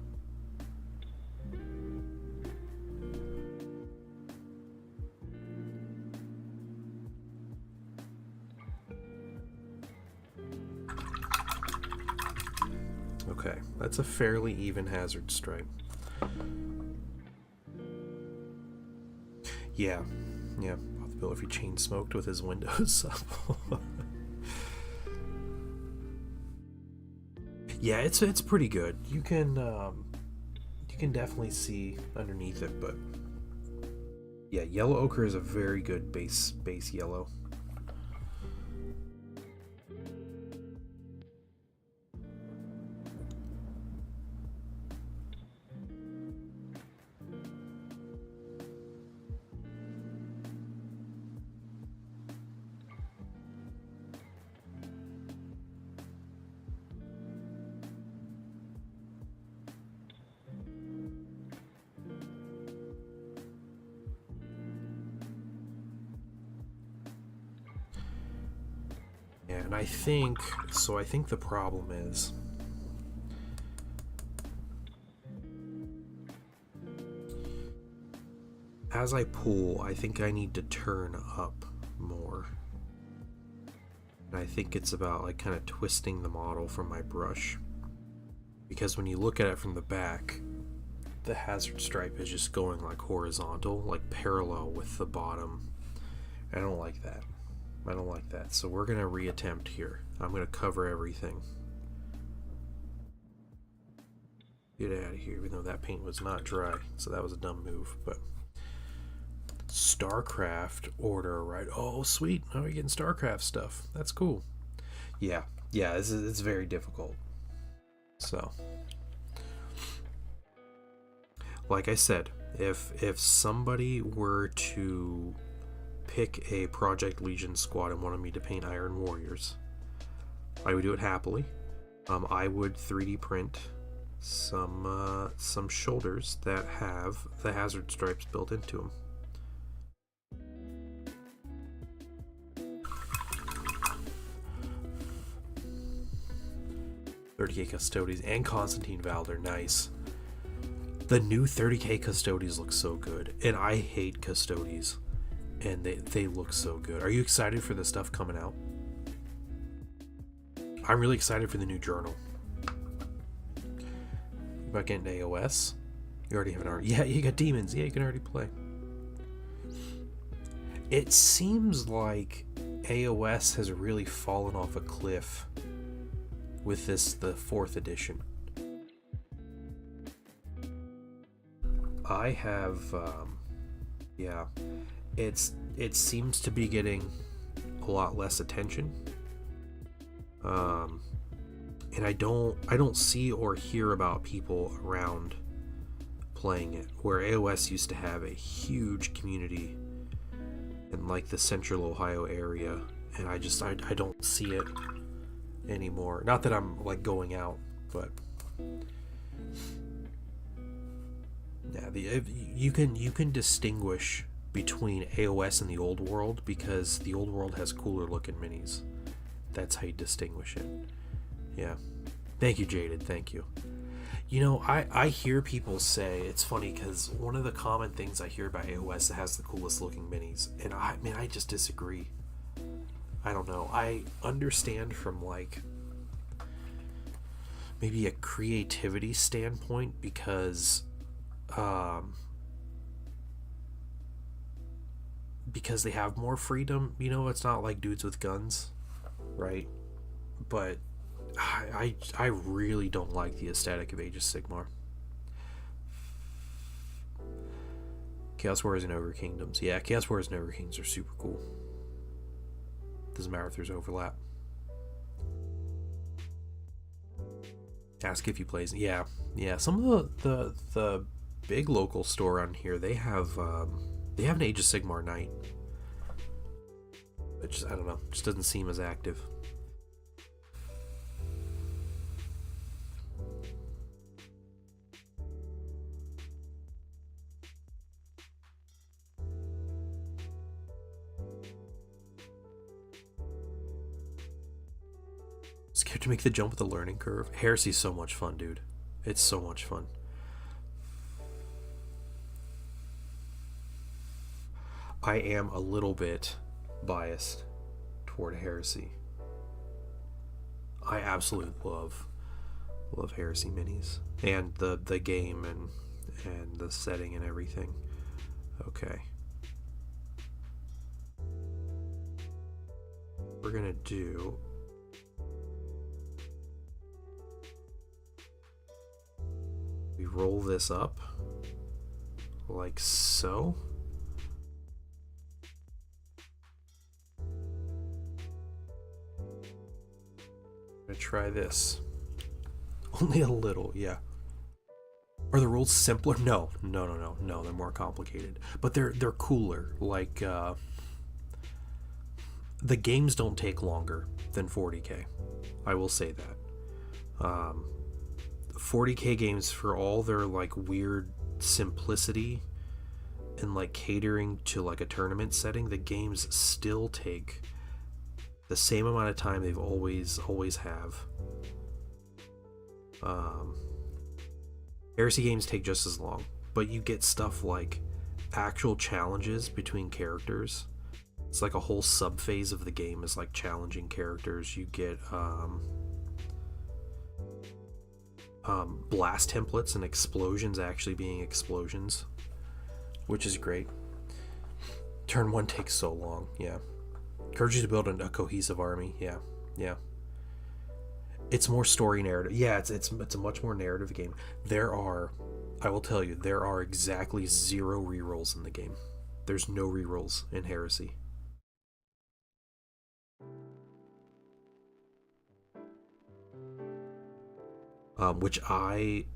Okay, that's a fairly even hazard stripe. Yeah, Bill, if he chain smoked with his windows up. Yeah, it's pretty good. You can definitely see underneath it, but yeah, yellow ochre is a very good base yellow. And I think the problem is as I pull, I think I need to turn up more. And I think it's about like kind of twisting the model from my brush. Because when you look at it from the back, the hazard stripe is just going like horizontal, like parallel with the bottom. I don't like that. So we're gonna reattempt here. I'm gonna cover everything. Get out of here, even though that paint was not dry, so that was a dumb move. But StarCraft order, right? Oh, sweet! Now we're getting StarCraft stuff. That's cool. Yeah. It's very difficult. So, like I said, if somebody were to pick a Project Legion squad and wanted me to paint Iron Warriors, I would do it happily. I would 3D print some shoulders that have the hazard stripes built into them. $30K Custodes and Constantine Valder, nice. The new 30K Custodes look so good, and I hate Custodes, and they look so good. Are you excited for the stuff coming out? I'm really excited for the new journal. About getting AOS? You already have an art. Yeah, you got demons. Yeah, you can already play. It seems like AOS has really fallen off a cliff with the 4th edition. I have, it seems to be getting a lot less attention. And I don't see or hear about people around playing it, where AOS used to have a huge community in like the central Ohio area, and I don't see it anymore. Not that I'm like going out, but yeah, you can distinguish between AOS and the old world because the old world has cooler looking minis. That's how you distinguish it. Yeah. Thank you, Jaded. Thank you. You know, I hear people say, it's funny because one of the common things I hear about AOS is it has the coolest looking minis, and I just disagree. I don't know. I understand from like maybe a creativity standpoint because they have more freedom. You know, it's not like dudes with guns, right? But I really don't like the aesthetic of Age of Sigmar. Chaos Warriors and Ogre Kingdoms. Yeah, Chaos Warriors and Ogre Kingdoms are super cool. Doesn't matter if there's overlap. Ask if he plays. Yeah, yeah. Some of the big local store on here, they have an Age of Sigmar night. Which I don't know, just doesn't seem as active. Scared to make the jump with the learning curve. Heresy's so much fun, dude. It's so much fun. I am a little bit biased toward Heresy. I absolutely love Heresy minis and the game and the setting and everything. Okay. We're gonna do we roll this up like so. I'm gonna try this. Only a little, yeah. Are the rules simpler? No, they're more complicated. But they're cooler. Like the games don't take longer than 40K. I will say that. 40K games, for all their like weird simplicity and like catering to like a tournament setting, the games still take the same amount of time they've always have. Heresy games take just as long, but you get stuff like actual challenges between characters. It's like a whole sub phase of the game is like challenging characters. You get blast templates and explosions actually being explosions, which is great. Turn 1 takes so long, yeah. Encourage you to build a cohesive army, yeah. It's more story narrative. Yeah, it's a much more narrative game. I will tell you, there are exactly 0 rerolls in the game. There's no rerolls in Heresy. Which I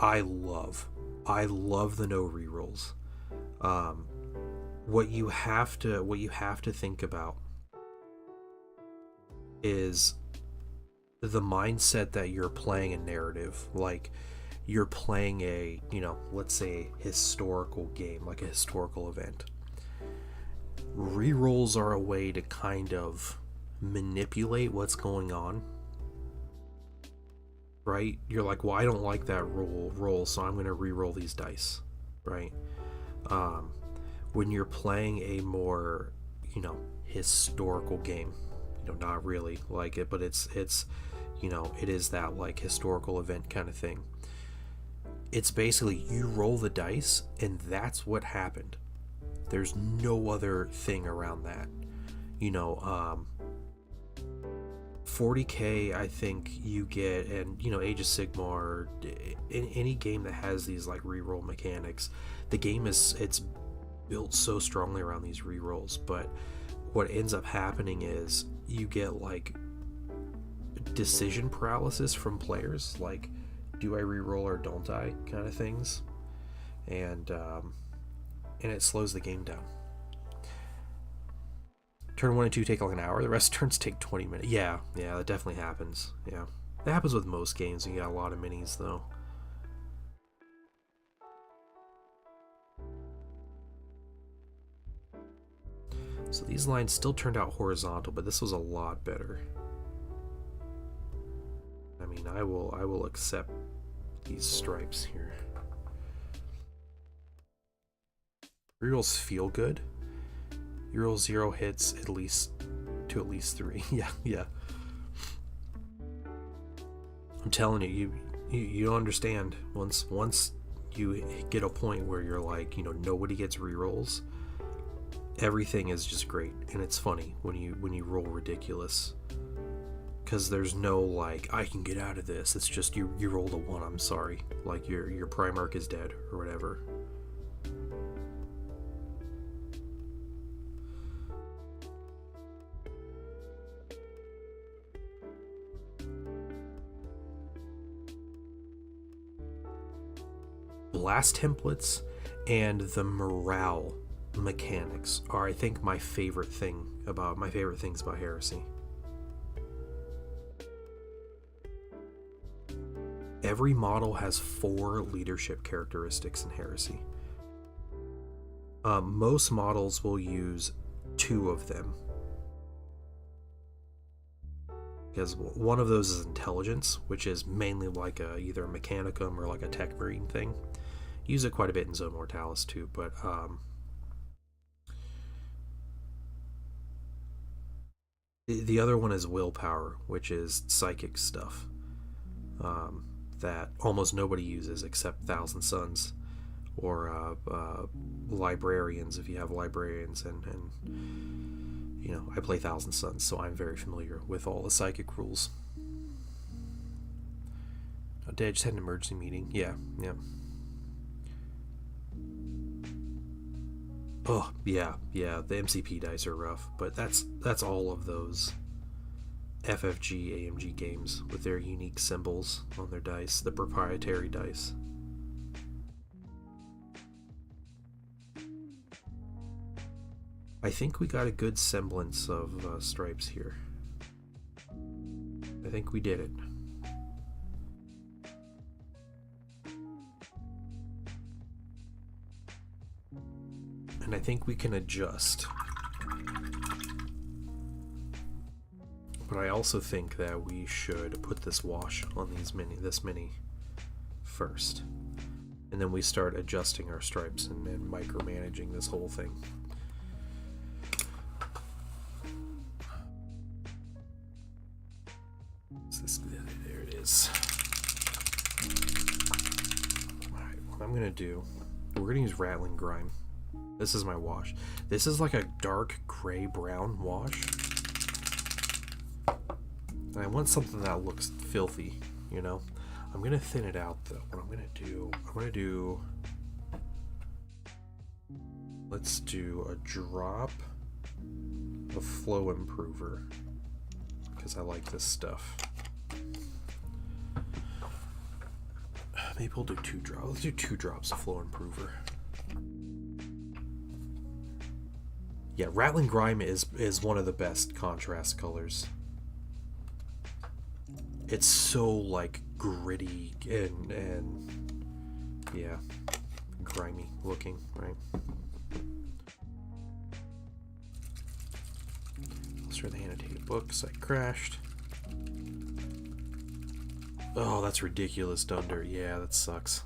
love. I love the no rerolls. What you have to think about is the mindset that you're playing a narrative. Like you're playing a, let's say historical game, like a historical event. Rerolls are a way to kind of manipulate what's going on. Right? You're like, well, I don't like that roll, so I'm going to re-roll these dice, right? When you're playing a more, historical game, not really like it, but it's it is that like historical event kind of thing. It's basically you roll the dice and that's what happened. There's no other thing around that. 40K, I think you get, and Age of Sigmar, in any game that has these like reroll mechanics, the game it's built so strongly around these rerolls. But what ends up happening is you get like decision paralysis from players, like, do I reroll or don't I, kind of things, and it slows the game down. Turn 1 and 2 take like an hour. The rest of turns take 20 minutes. Yeah, that definitely happens. Yeah, that happens with most games. You got a lot of minis though. So these lines still turned out horizontal, but this was a lot better. I mean, I will accept these stripes here. Rerolls feel good. You roll 0 hits at least 3. Yeah. I'm telling you, you don't understand. Once you get a point where you're like, nobody gets rerolls, everything is just great, and it's funny when you roll ridiculous, because there's no like, I can get out of this. It's just you rolled a 1. I'm sorry, like your Primarch is dead or whatever. glass templates and the morale mechanics are, I think, my favorite things about Heresy. Every model has 4 leadership characteristics in Heresy. Most models will use 2 of them, because one of those is intelligence, which is mainly like either a mechanicum or like a tech marine thing. Use it quite a bit in Zone Mortalis too, but the other one is willpower, which is psychic stuff that almost nobody uses except Thousand Suns or librarians, if you have librarians, and you know, I play Thousand Suns, so I'm very familiar with all the psychic rules. Oh, Dad, I just had an emergency meeting. Yeah. Oh, yeah, the MCP dice are rough, but that's all of those FFG, AMG games with their unique symbols on their dice, the proprietary dice. I think we got a good semblance of stripes here. I think we did it. And I think we can adjust. But I also think that we should put this wash on this mini first. And then we start adjusting our stripes and micromanaging this whole thing. There it is. Alright, what I'm gonna do, we're gonna use Rattling Grime. This is my wash. This is like a dark gray brown wash. And I want something that looks filthy, you know? I'm gonna thin it out though. What I'm gonna do, let's do a drop of Flow Improver, because I like this stuff. Maybe we'll do 2 drops. Let's do 2 drops of Flow Improver. Yeah, Rattling Grime is one of the best contrast colors. It's so like gritty and yeah, grimy looking, right? Let's try the annotated books. I crashed. Oh, that's ridiculous, Dunder. Yeah, that sucks.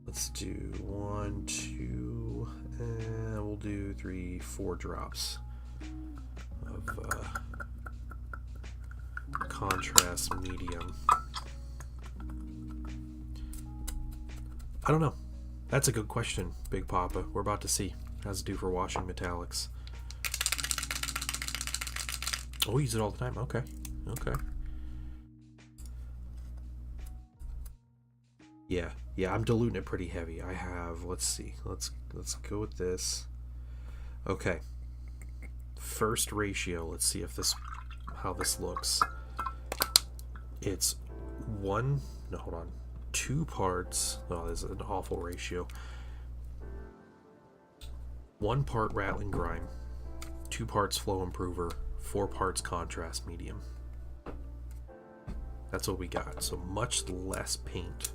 Let's do 1, 2, and we'll do 3, 4 drops of contrast medium. I don't know. That's a good question, Big Papa. We're about to see. How's it do for washing metallics? Oh, we use it all the time. Okay. Yeah, I'm diluting it pretty heavy. I have, let's see. Let's go with this. Okay. First ratio. Let's see if how this looks. It's 2 parts. Oh, this is an awful ratio. 1 part Rattling Grime, 2 parts Flow Improver, 4 parts contrast medium. That's what we got. So much less paint.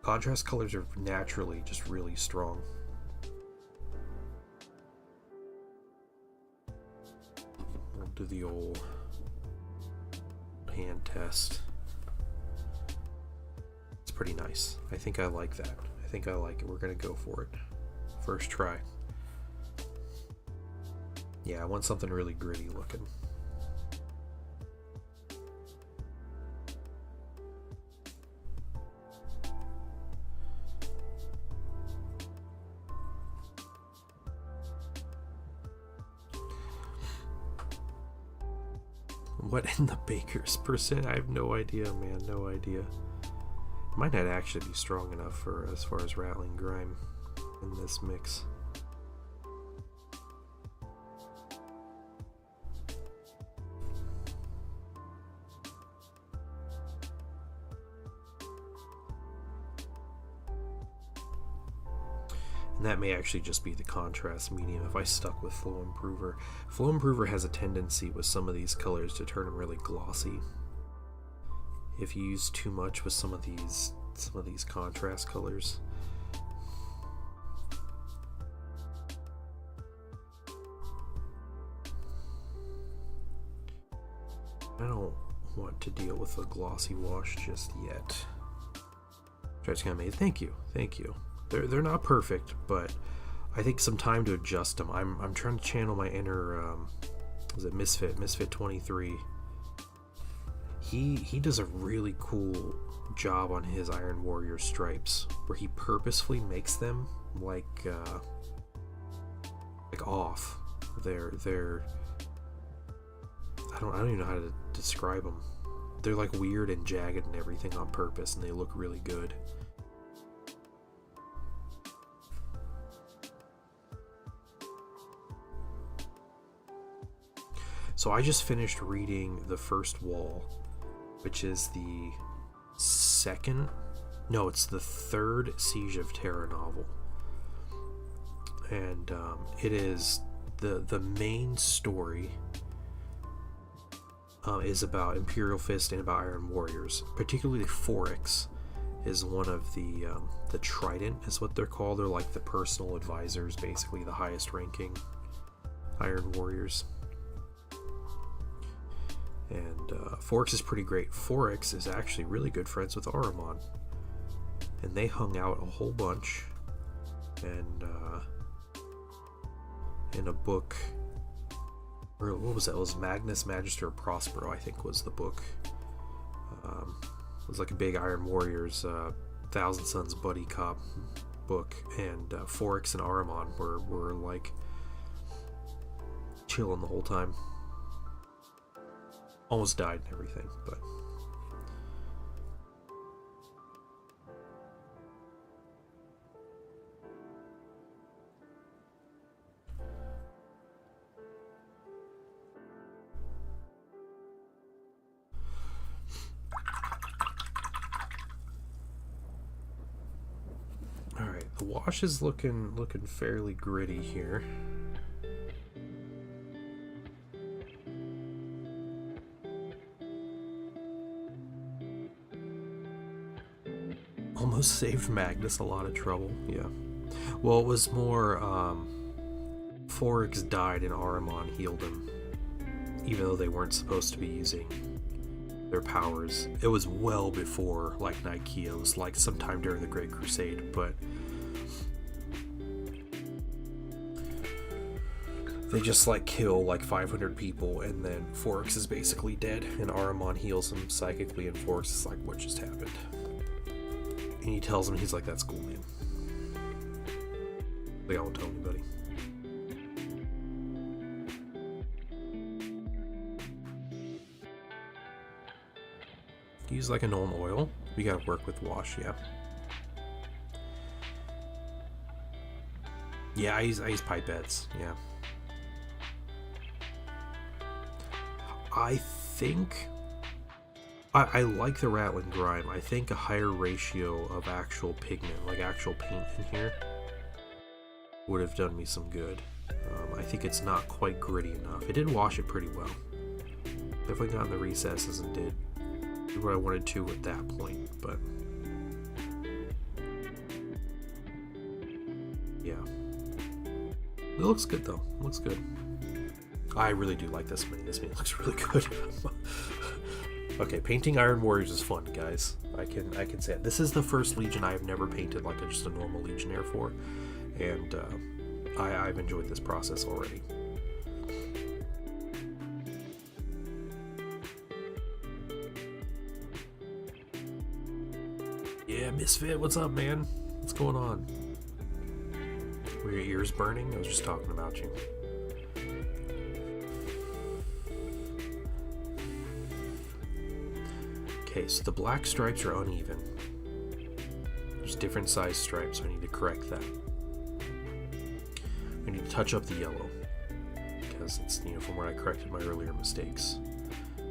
Contrast colors are naturally just really strong. We'll do the old hand test. It's pretty nice. I think I like that. I think I like it. We're gonna go for it. First try. Yeah, I want something really gritty looking. What in the baker's percent? I have no idea, man. No idea. Might not actually be strong enough for as far as Rattling Grime in this mix. that may actually just be the contrast medium if I stuck with Flow Improver. Flow Improver has a tendency with some of these colors to turn them really glossy. If you use too much with some of these contrast colors. I don't want to deal with a glossy wash just yet. Stretch kind of made. Thank you. They're not perfect, but I think some time to adjust them. I'm trying to channel my inner was it Misfit 23. He does a really cool job on his Iron Warrior stripes, where he purposefully makes them like off. They're I don't even know how to describe them. They're like weird and jagged and everything on purpose, and they look really good. So I just finished reading The First Wall, which is the third Siege of Terra novel. And it is the main story is about Imperial Fist and about Iron Warriors. Particularly Foryx is one of the Trident is what they're called. They're like the personal advisors, basically the highest ranking Iron Warriors. And Foryx is pretty great. Foryx is actually really good friends with Ahriman, and they hung out a whole bunch. And in a book, or what was that? It was Magnus Magister Prospero, I think was the book. It was like a big Iron Warriors Thousand Sons buddy cop book, and Foryx and Ahriman were like chilling the whole time. Almost died and everything, but all right, the wash is looking fairly gritty here. Almost saved Magnus a lot of trouble. Yeah. Well, it was more Foryx died and Ahriman healed him, even though they weren't supposed to be using their powers. It was well before like Nikeos, it was like sometime during the Great Crusade, but they just like kill like 500 people, and then Foryx is basically dead, and Ahriman heals him psychically, and Foryx is like, what just happened? And he tells him, he's like, that's cool, man. Like, I won't tell anybody. Use like a normal oil. We gotta work with wash, yeah. Yeah, I use pipettes, yeah. I think I like the Rattling Grime. I think a higher ratio of actual pigment, like actual paint in here, would have done me some good. I think it's not quite gritty enough. It did wash it pretty well. Definitely got in the recesses and did what I wanted to at that point, but yeah. It looks good though. It looks good. I really do like this mini. This mini looks really good. Okay, painting Iron Warriors is fun, guys. I can say it. This is the first Legion I have never painted like just a normal Legionnaire for, and I've enjoyed this process already. Yeah, Misfit, what's up, man? What's going on? Were your ears burning? I was just talking about you. Okay, so the black stripes are uneven. There's different size stripes, so I need to correct that. I need to touch up the yellow, because it's, from where I corrected my earlier mistakes.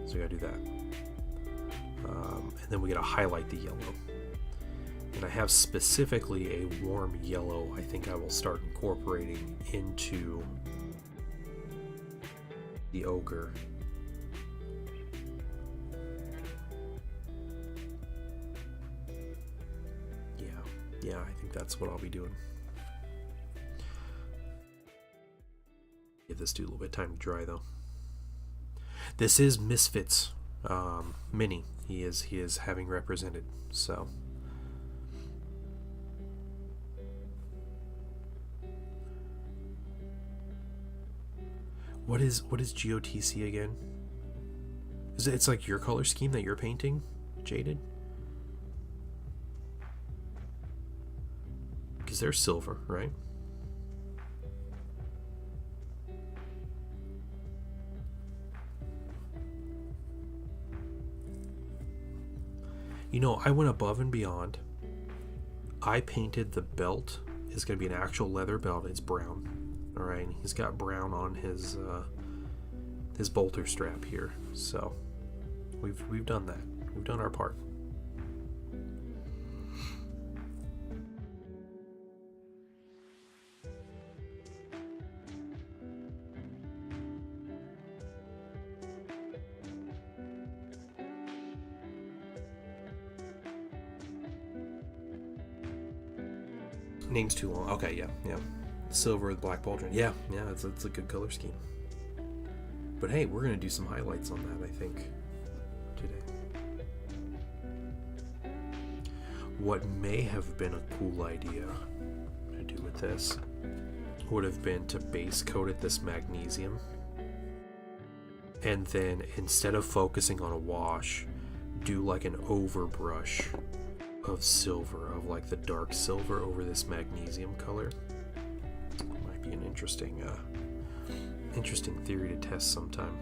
So we gotta do that. And then we gotta highlight the yellow. And I have specifically a warm yellow I think I will start incorporating into the ogre. Yeah, I think that's what I'll be doing. Give this dude a little bit of time to dry though. This is Misfits Mini. He is having represented, so. What is GOTC again? It's like your color scheme that you're painting, Jaded? Because they're silver, right? You know, I went above and beyond. I painted the belt. It's going to be an actual leather belt. It's brown. All right, he's got brown on his bolter strap here. So we've done that. We've done our part. Name's too long. Okay, yeah. Silver with black pauldron. Yeah, it's a good color scheme. But hey, we're gonna do some highlights on that, I think, today. What may have been a cool idea to do with this would have been to base coat it this magnesium, and then instead of focusing on a wash, do like an overbrush of silver, of like the dark silver over this magnesium color. Might be an interesting theory to test sometime.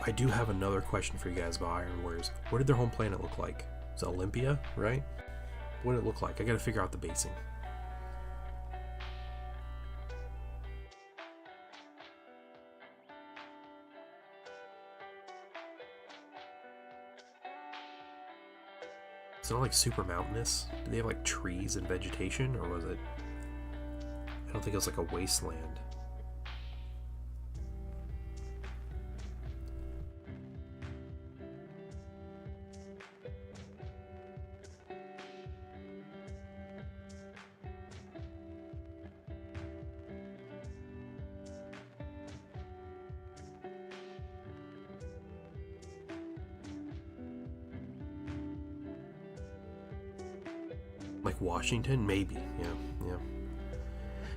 I do have another question for you guys about Iron Warriors. What did their home planet look like? It's Olympia, right? What did it look like? I gotta figure out the basing. It's not like super mountainous. Did they have like trees and vegetation, or was it? I don't think it was like a wasteland. Like Washington, maybe. Yeah.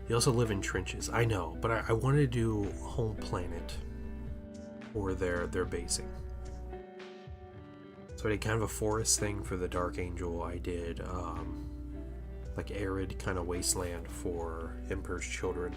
They also live in trenches. I know, but I wanted to do home planet or their basing. So I did kind of a forest thing for the Dark Angel. I did like arid kind of wasteland for Emperor's Children.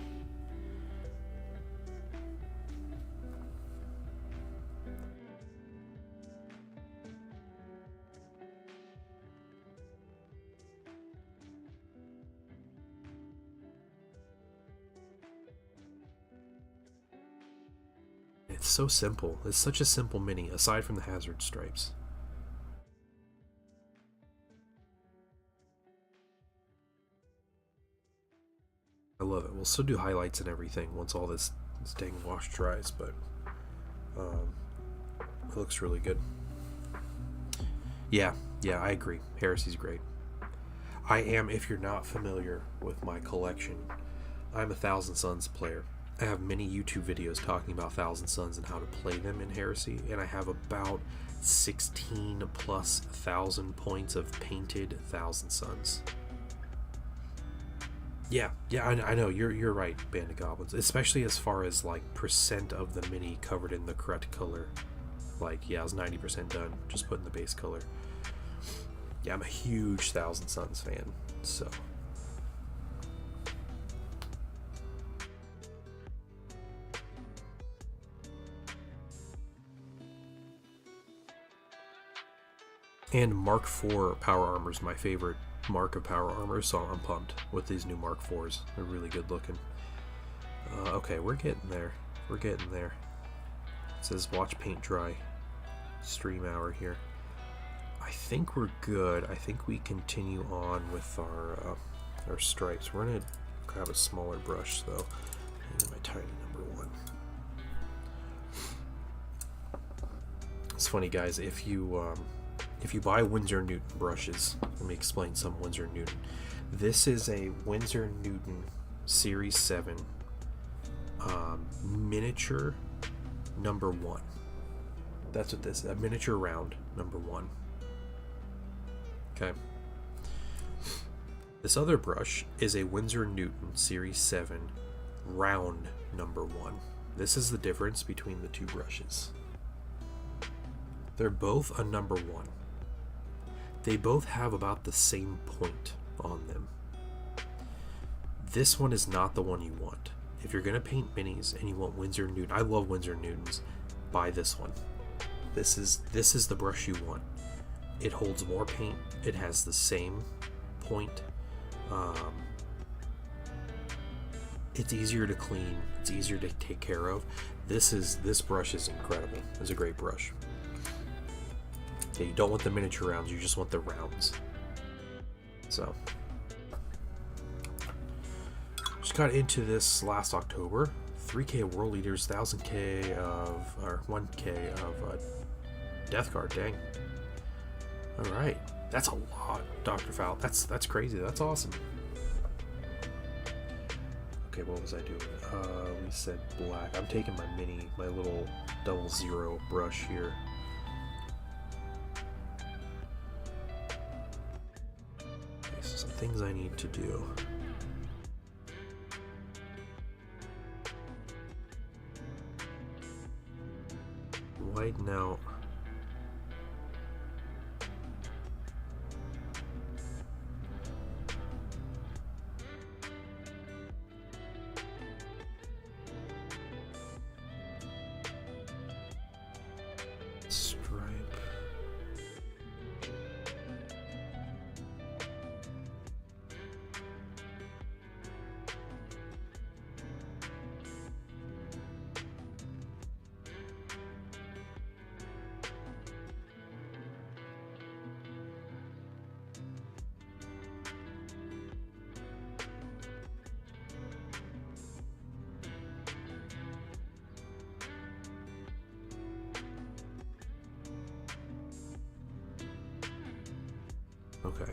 It's so simple. It's such a simple mini, aside from the hazard stripes. I love it. We'll still do highlights and everything once all this dang wash dries, but it looks really good. Yeah, I agree. Heresy's great. I am, if you're not familiar with my collection, I'm a Thousand Suns player. I have many YouTube videos talking about Thousand Suns and how to play them in Heresy, and I have about 16 plus thousand points of painted Thousand Suns. Yeah, I know, you're right, Band of Goblins, especially as far as like percent of the mini covered in the correct color. Like, yeah, I was 90% done, just putting the base color. Yeah, I'm a huge Thousand Suns fan, so. And Mark IV power armor is my favorite mark of power armor, so I'm pumped with these new Mark IVs. They're really good looking. Okay, we're getting there. We're getting there. It says watch paint dry. Stream hour here. I think we're good. I think we continue on with our stripes. We're gonna grab a smaller brush though. I need my tiny number 1. It's funny, guys. If you buy Winsor Newton brushes, let me explain some Winsor Newton. This is a Winsor Newton Series 7 miniature number 1. That's what this, a miniature round number 1. Okay. This other brush is a Winsor Newton Series 7 round number 1. This is the difference between the two brushes. They're both a number 1. They both have about the same point on them. This one is not the one you want. If you're gonna paint minis and you want Winsor Newton, I love Winsor Newtons, buy this one. This is the brush you want. It holds more paint. It has the same point. It's easier to clean. It's easier to take care of. This brush is incredible. It's a great brush. Yeah, you don't want the miniature rounds. You just want the rounds. So, just got into this last October. 3K of World Leaders, 1,000K of, or 1K of Death Guard. Dang. All right, that's a lot, Dr. Fowl. That's crazy. That's awesome. Okay, what was I doing? We said black. I'm taking my little 00 brush here. Okay, so some things I need to do. Widen out. Stripe. Okay.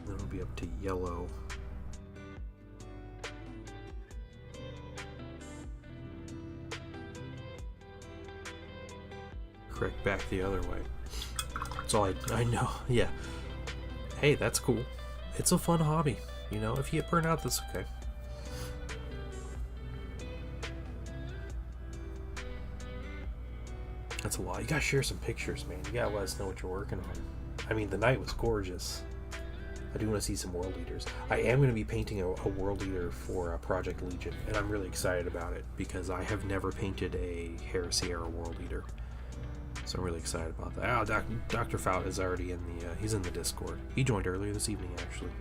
Then it'll be up to yellow. Correct back the other way. That's all I know. Yeah. Hey, that's cool. It's a fun hobby. You know, if you get burnt out, that's okay. That's a lot. You gotta share some pictures, man. You gotta let us know what you're working on. I mean, the night was gorgeous. I do want to see some World Eaters. I am going to be painting a World Eater for Project Legion, and I'm really excited about it because I have never painted a Heresy or a World Eater. So I'm really excited about that. Oh, Dr. Faut is already in the, he's in the Discord. He joined earlier this evening, actually.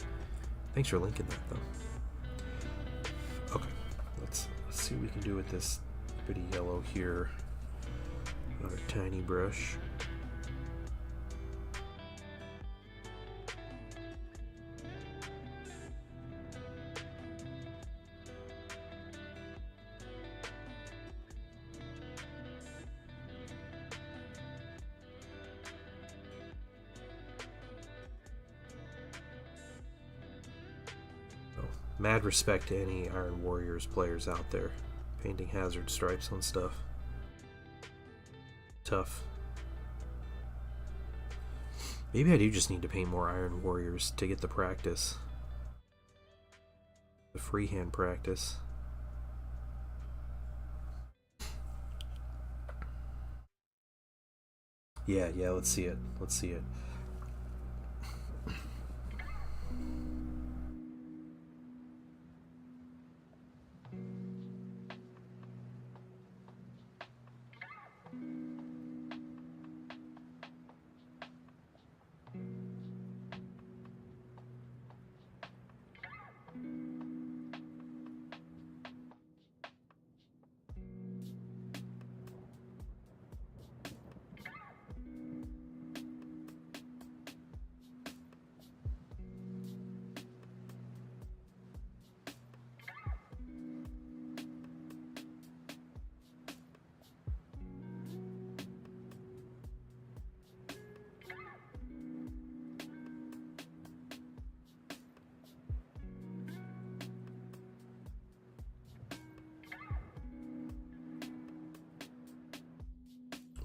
Thanks for linking that, though. Okay, let's see what we can do with this bitty yellow here. Another tiny brush. Mad respect to any Iron Warriors players out there painting hazard stripes on stuff. Tough. Maybe I do just need to paint more Iron Warriors to get the practice. The freehand practice. Yeah, let's see it. Let's see it.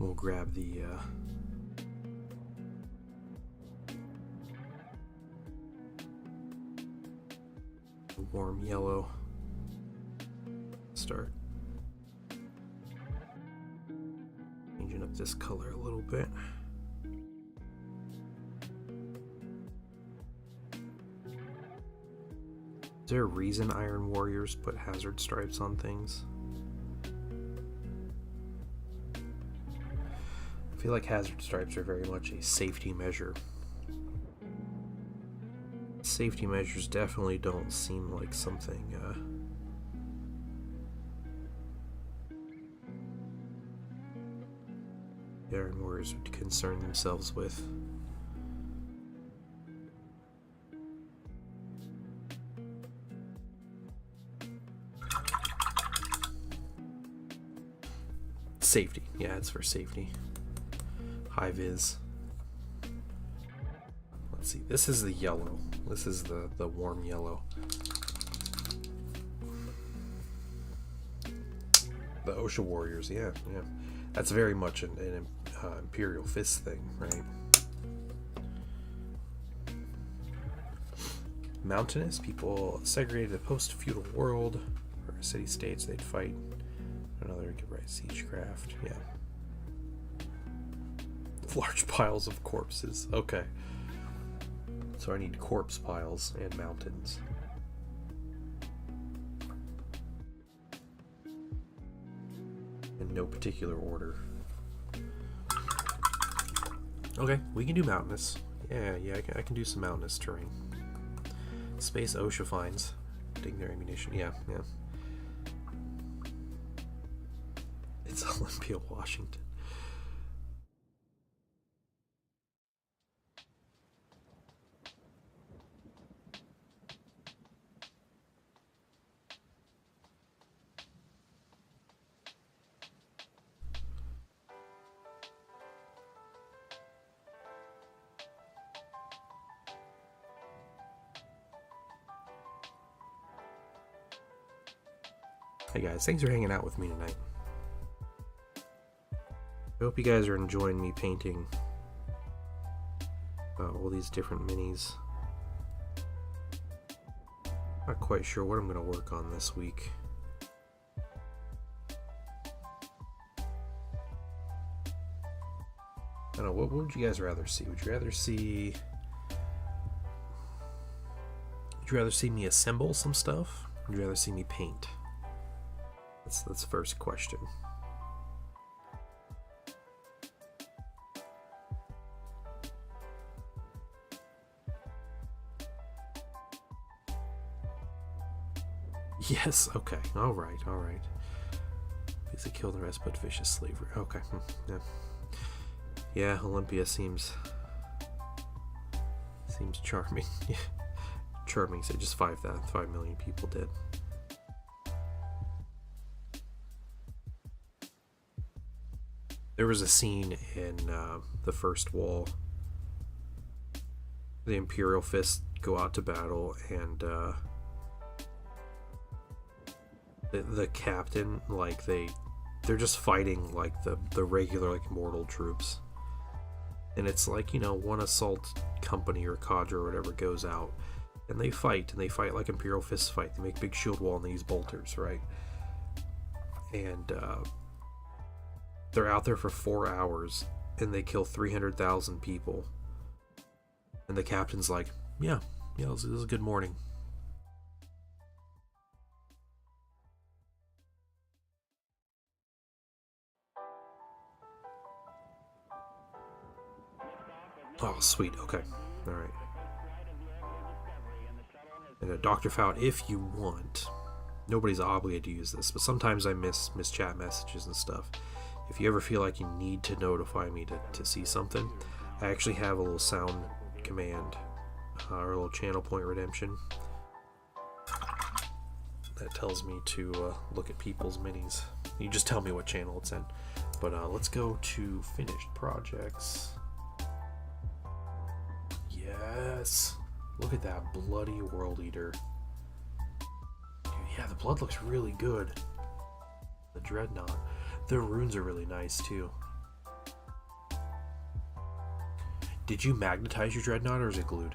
We'll grab the warm yellow. Start changing up this color a little bit. Is there a reason Iron Warriors put hazard stripes on things? I feel like hazard stripes are very much a safety measure. Safety measures definitely don't seem like something the Iron Warriors would concern themselves with. Safety. Yeah, it's for safety. High vis. Let's see. This is the yellow. This is the warm yellow. The OSHA Warriors. Yeah, yeah. That's very much an Imperial Fist thing, right? Mountainous people segregated the post-feudal world or city-states. They'd fight another siege craft. Yeah. Large piles of corpses. Okay. So I need corpse piles and mountains. In no particular order. Okay, we can do mountainous. Yeah, I can do some mountainous terrain. Space OSHA finds. Taking their ammunition. Yeah. It's Olympia, Washington. Hey guys, thanks for hanging out with me tonight. I hope you guys are enjoying me painting all these different minis. Not quite sure what I'm going to work on this week. I don't know, what would you guys rather see? Would you rather see me assemble some stuff? Or would you rather see me paint? That's the first question. Yes, okay. Alright. Basically kill the rest but vicious slavery. Okay. Yeah. Yeah, Olympia seems charming. Yeah. Charming, so just 5 million people dead. There was a scene in the First Wall. The Imperial Fist go out to battle, and the captain, like they're just fighting like the regular like mortal troops, and it's like, you know, one assault company or cadre or whatever goes out, and they fight like Imperial Fists fight. They make a big shield wall and they use bolters, right? And they're out there for 4 hours and they kill 300,000 people. And the captain's like, yeah, this is a good morning. Oh, sweet. Okay. All right. And Dr. Fout, if you want, nobody's obligated to use this, but sometimes I miss chat messages and stuff. If you ever feel like you need to notify me to see something, I actually have a little sound command, or a little channel point redemption that tells me to look at people's minis. You just tell me what channel it's in. But let's go to finished projects. Yes, look at that bloody World Eater. Dude, yeah, the blood looks really good. The Dreadnought. The runes are really nice too. Did you magnetize your dreadnought or is it glued?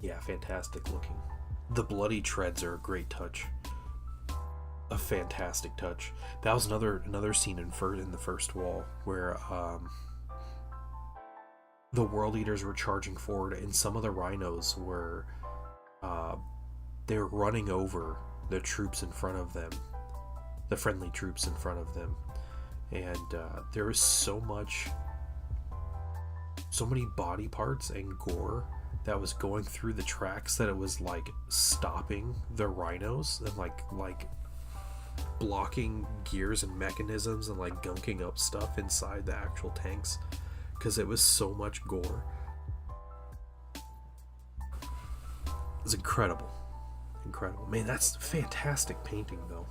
Yeah, fantastic looking. The bloody treads are a great touch. A fantastic touch. That was another scene in the first wall where the World Eaters were charging forward, and some of the rhinos were they were running over the troops in front of them, the friendly troops in front of them, and there was so many body parts and gore that was going through the tracks that it was like stopping the rhinos and like blocking gears and mechanisms and like gunking up stuff inside the actual tanks because it was so much gore. It's incredible. Man, that's fantastic painting though.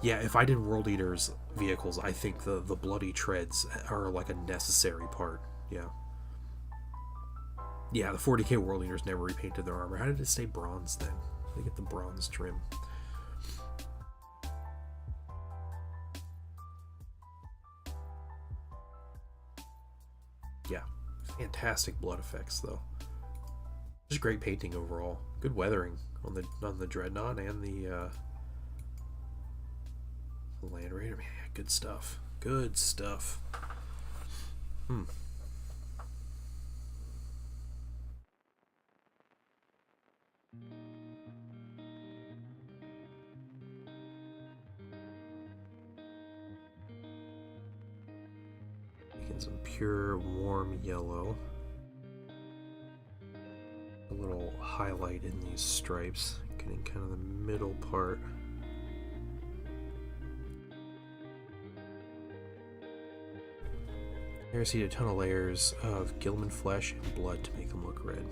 Yeah, if I did World Eaters vehicles, I think the bloody treads are like a necessary part. Yeah, the 40k World Eaters never repainted their armor. How did it stay bronze then? They get the bronze trim. Yeah, fantastic blood effects though. Just great painting overall. Good weathering on the dreadnought and the Land Raider. Man, good stuff. Making some pure warm yellow. A little highlight in these stripes, getting kind of the middle part. Heresy a ton of layers of Gilman flesh and blood to make them look red.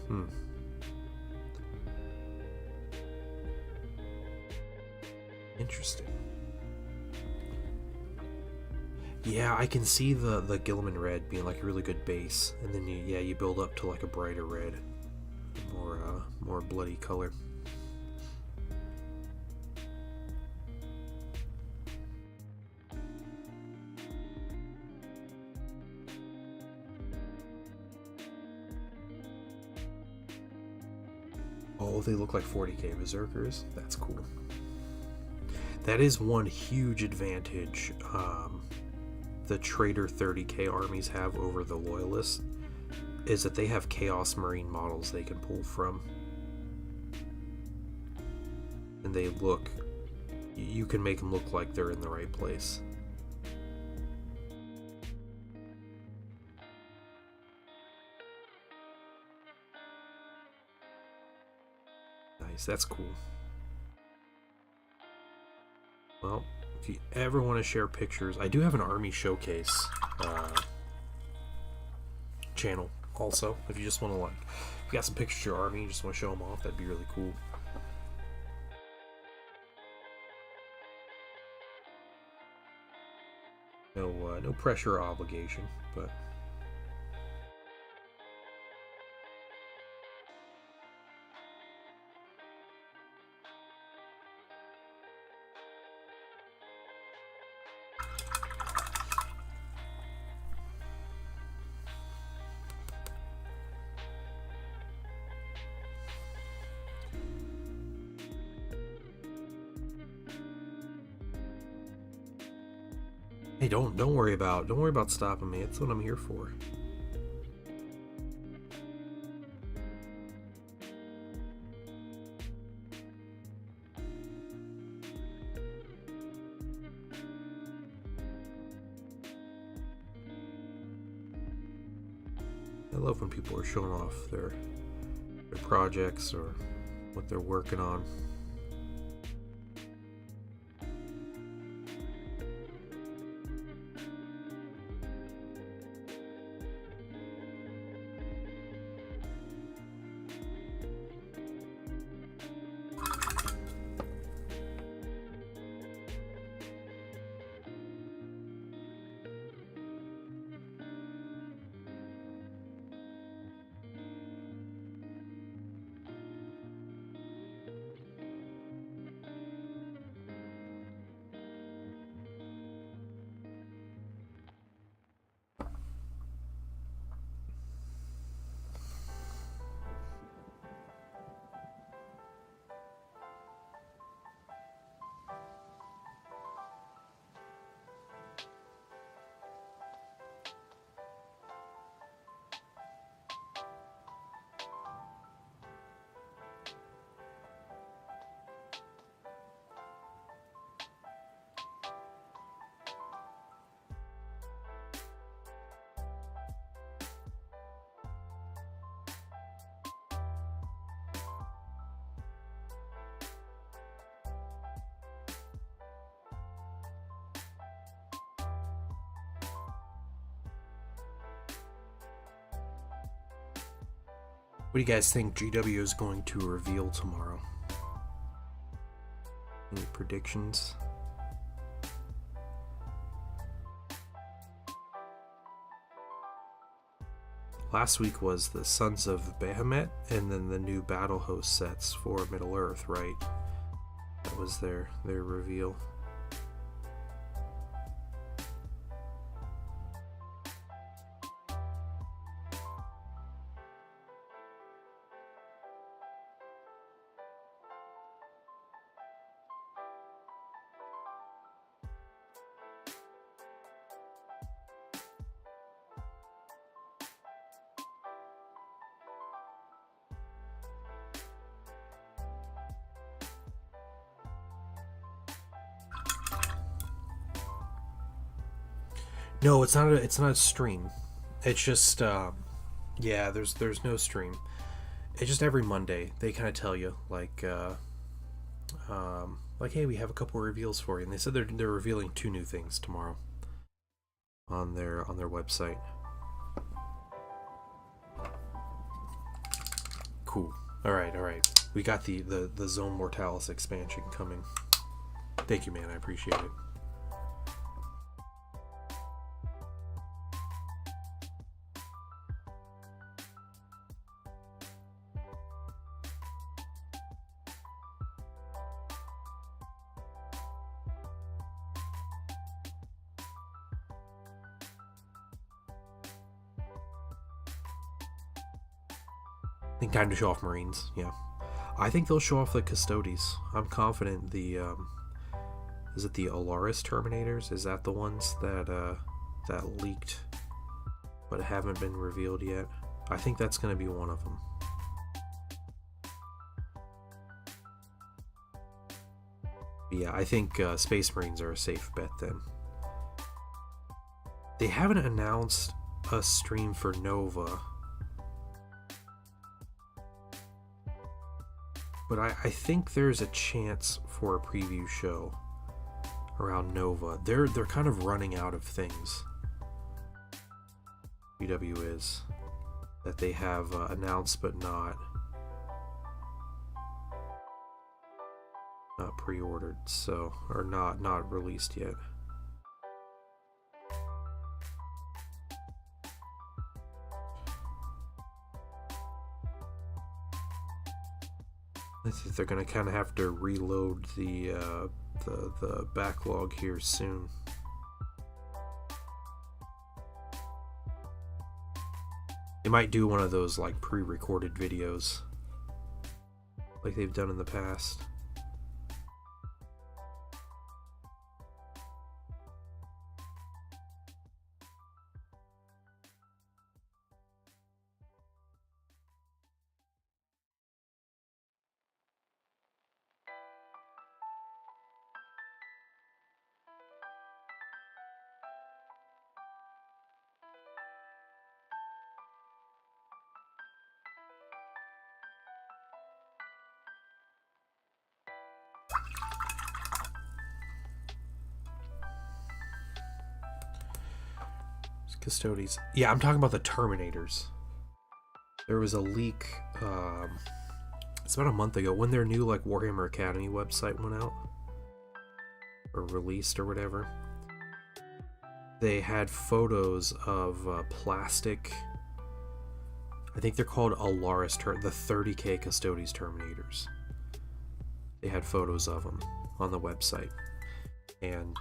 Interesting. Yeah, I can see the Gilman red being like a really good base, and then you build up to like a brighter red, more bloody color. Oh, they look like 40k Berserkers. That's cool. That is one huge advantage the Traitor 30k armies have over the Loyalists, is that they have Chaos Marine models they can pull from. And you can make them look like they're in the right place. Nice, that's cool. Well, if you ever want to share pictures, I do have an army showcase channel also. If you just want to if you got some pictures of your army, you just want to show them off, that'd be really cool. No pressure or obligation, but hey, don't worry about stopping me. That's what I'm here for. I love when people are showing off their projects or what they're working on. What do you guys think GW is going to reveal tomorrow? Any predictions? Last week was the Sons of Bahamut, and then the new Battle Host sets for Middle-earth, right? That was their reveal. No, it's not a stream. It's just yeah, there's no stream. It's just every Monday they kind of tell you like hey, we have a couple of reveals for you, and they said they're revealing 2 new things tomorrow on their website. Cool. All right. We got the Zone Mortalis expansion coming. Thank you, man. I appreciate it. I think time to show off Marines, yeah. I think they'll show off the Custodes. I'm confident the, is it the Alaris Terminators? Is that the ones that leaked but haven't been revealed yet? I think that's going to be one of them. But yeah, I think Space Marines are a safe bet then. They haven't announced a stream for Nova. But I think there's a chance for a preview show around Nova. They're kind of running out of things. GW is that they have announced but not pre-ordered, so or not released yet. I think they're gonna kind of have to reload the backlog here soon. They might do one of those like pre-recorded videos, like they've done in the past. Custodes. Yeah, I'm talking about the Terminators. There was a leak, it's about a month ago, when their new like Warhammer Academy website went out. Or released or whatever. They had photos of plastic, I think they're called Alaris, the 30k Custodes Terminators. They had photos of them on the website. And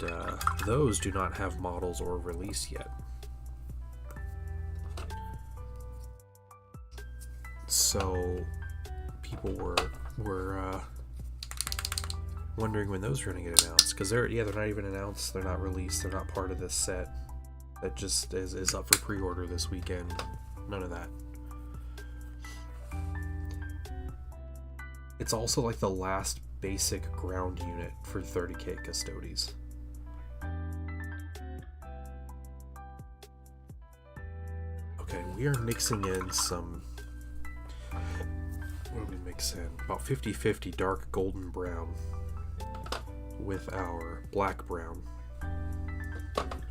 those do not have models or release yet. So people were wondering when those were going to get announced, because they're not even announced, they're not released, they're not part of this set that just is up for pre-order this weekend. None of that. It's also like the last basic ground unit for 30k Custodes. Okay, we are mixing in some, what do we mix in? About 50-50 dark golden brown with our black brown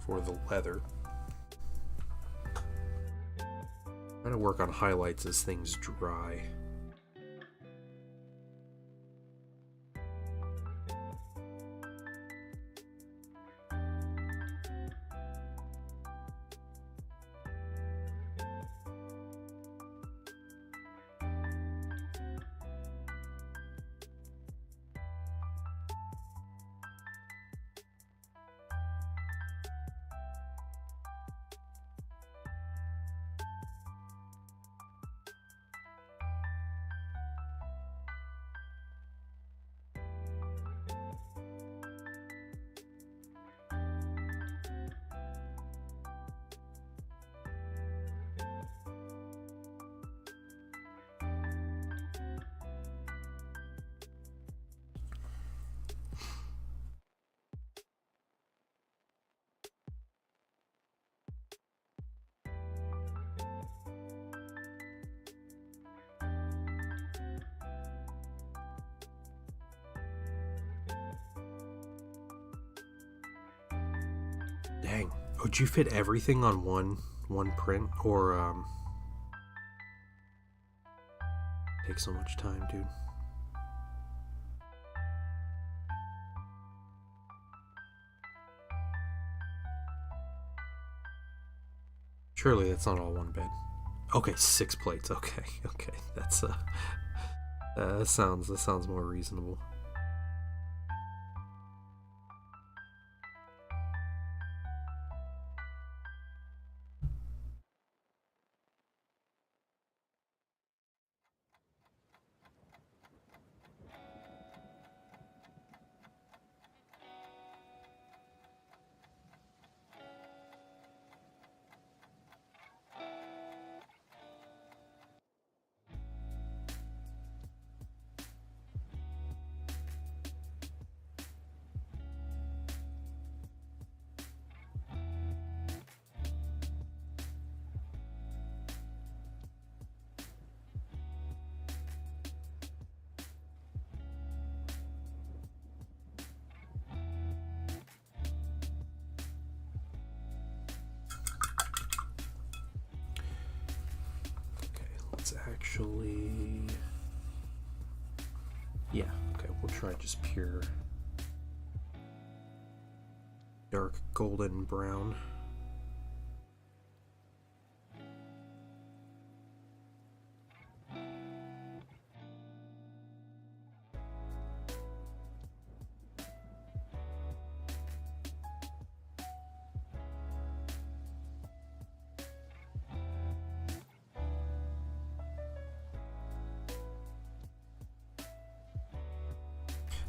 for the leather. Try to work on highlights as things dry. Dang. Would you fit everything on one print, or takes so much time, dude? Surely that's not all one bed. Okay, 6 plates. Okay, okay. That's that sounds more reasonable. Actually, yeah, okay, we'll try just pure dark golden brown.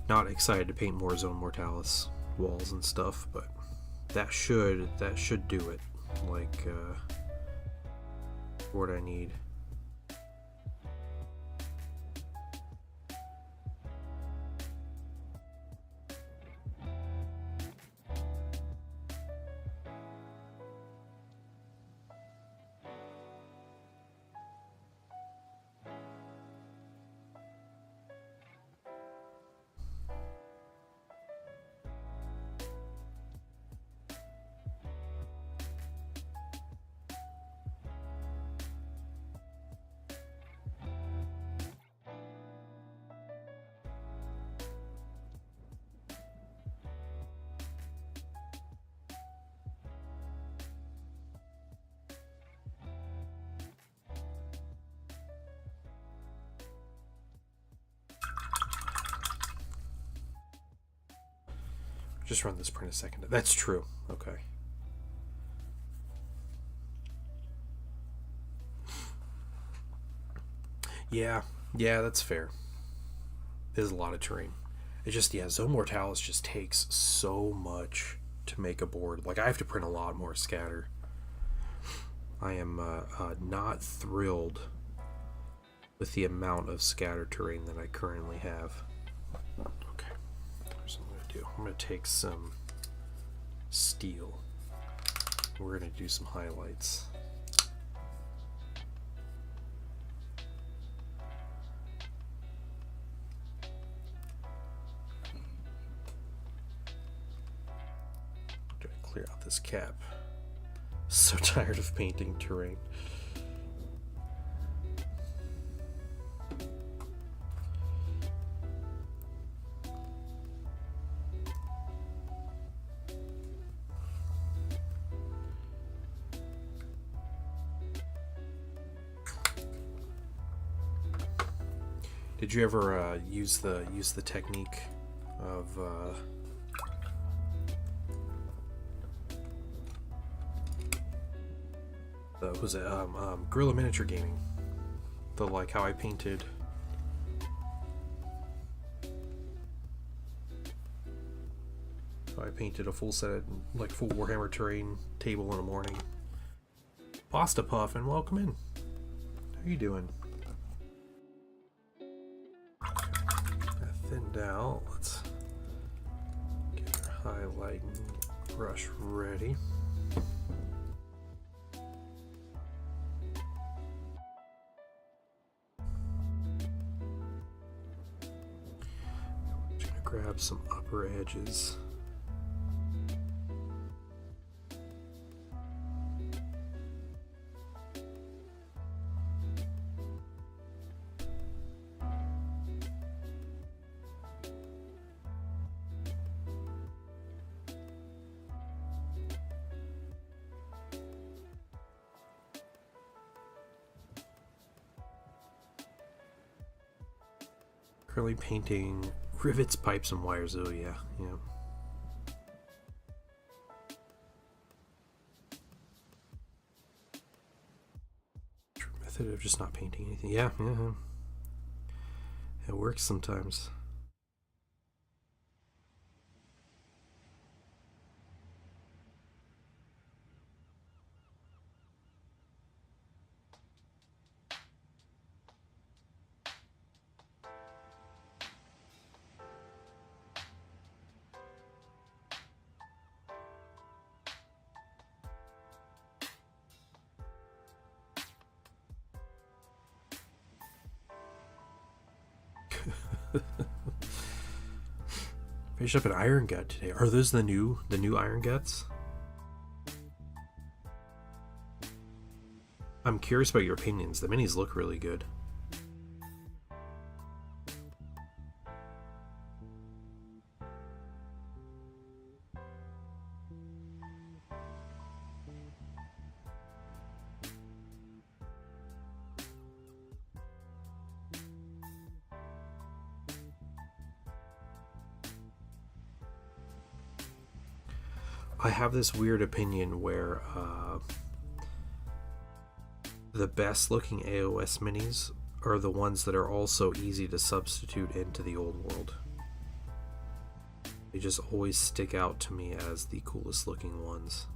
Not excited to paint more Zone Mortalis walls and stuff, but that should do it. Like, what I need. Just run this print a second. That's true. Okay. Yeah, that's fair. There's a lot of terrain. It's just, yeah, Zone Mortalis just takes so much to make a board. Like, I have to print a lot more scatter. I am not thrilled with the amount of scatter terrain that I currently have. Okay, here's what I'm going to do. I'm going to take some steel. We're going to do some highlights. Clear out this cap. So tired of painting terrain. Did you ever use the technique of was it Guerrilla Miniature Gaming? The like how I painted. I painted a full set of like full Warhammer terrain table in the morning. Pasta Puff, and welcome in. How you doing? Thinned out. Let's get our highlight brush ready. Just gonna grab some upper edges. Currently painting rivets, pipes, and wires. Oh yeah, yeah. True method of just not painting anything. Yeah, yeah. It works sometimes. Finished up an Iron Gut today. Are those the new Iron Guts? I'm curious about your opinions. The minis look really good. I have this weird opinion where the best looking AOS minis are the ones that are also easy to substitute into the old world. They just always stick out to me as the coolest looking ones.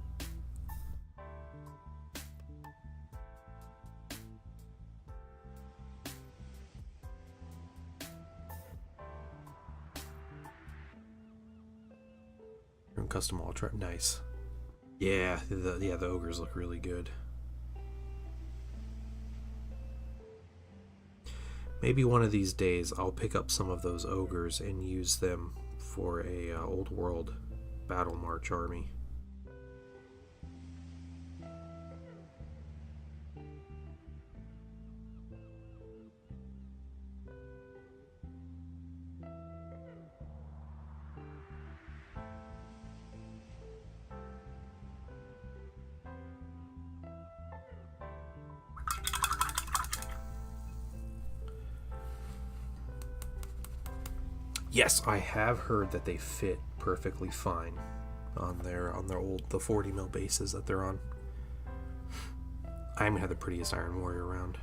Custom Ultra, nice. Yeah, the ogres look really good. Maybe one of these days I'll pick up some of those ogres and use them for a old world battle march army. Yes, I have heard that they fit perfectly fine on their the 40 mil bases that they're on. I'm gonna have the prettiest Iron Warrior around.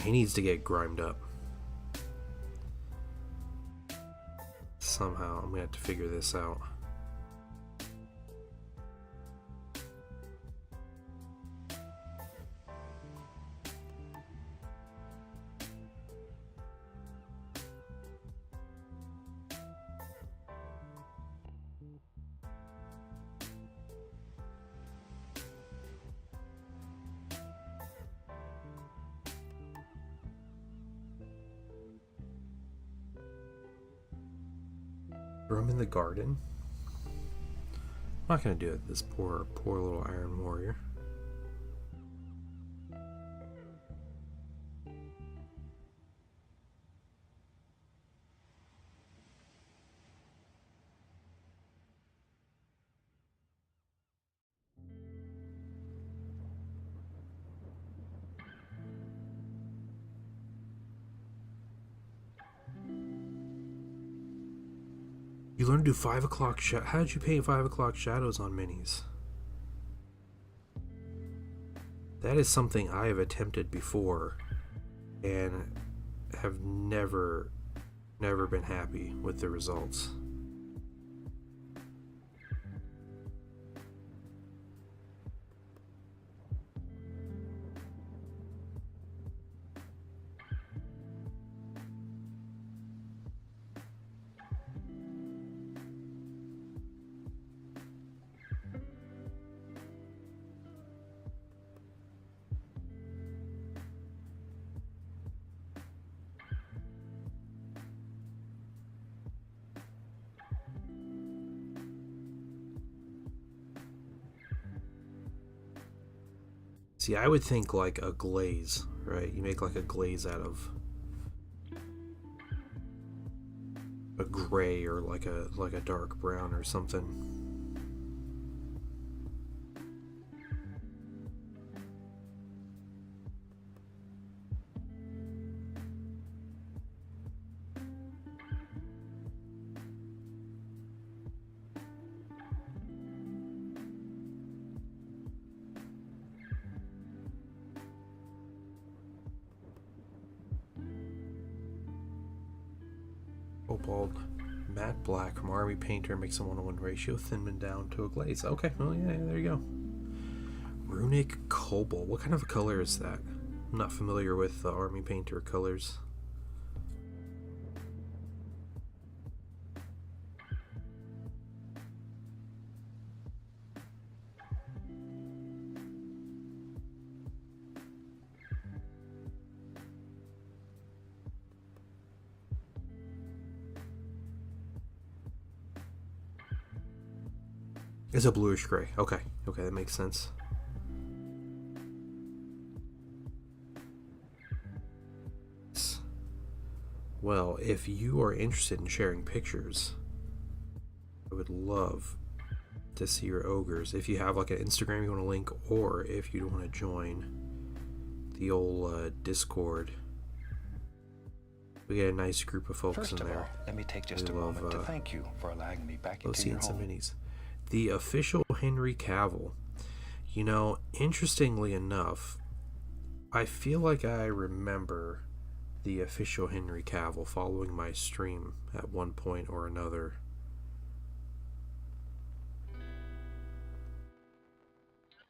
He needs to get grimed up. Somehow, I'm gonna have to figure this out. Room in the garden. I'm not gonna do it. This poor little Iron Warrior. You learn to do 5 o'clock how did you paint 5 o'clock shadows on minis? That is something I have attempted before and have never been happy with the results. See, I would think like a glaze, right? You make like a glaze out of a gray or like a dark brown or something. Cobalt matte black from Army Painter makes a 1-to-1 ratio, thinman down to a glaze. Okay, well, yeah, there you go. Runic Cobalt. What kind of a color is that? I'm not familiar with the Army Painter colors. It's a bluish gray. Okay, that makes sense. Well, if you are interested in sharing pictures, I would love to see your ogres. If you have like an Instagram you want to link, or if you want to join the old Discord, we get a nice group of folks in there. First of all, let me take just a moment to thank you for allowing me back into your some home. minis. The official Henry Cavill. You know, interestingly enough, I feel like I remember the official Henry Cavill following my stream at one point or another.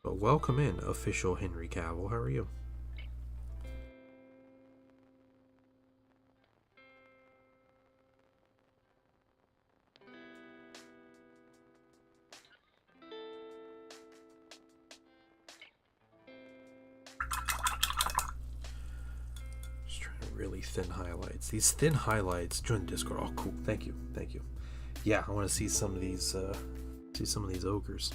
But welcome in, official Henry Cavill. How are you? Really thin highlights. These thin highlights. Join Discord. Oh, cool. Thank you. Yeah, I want to see some of these. Ogres.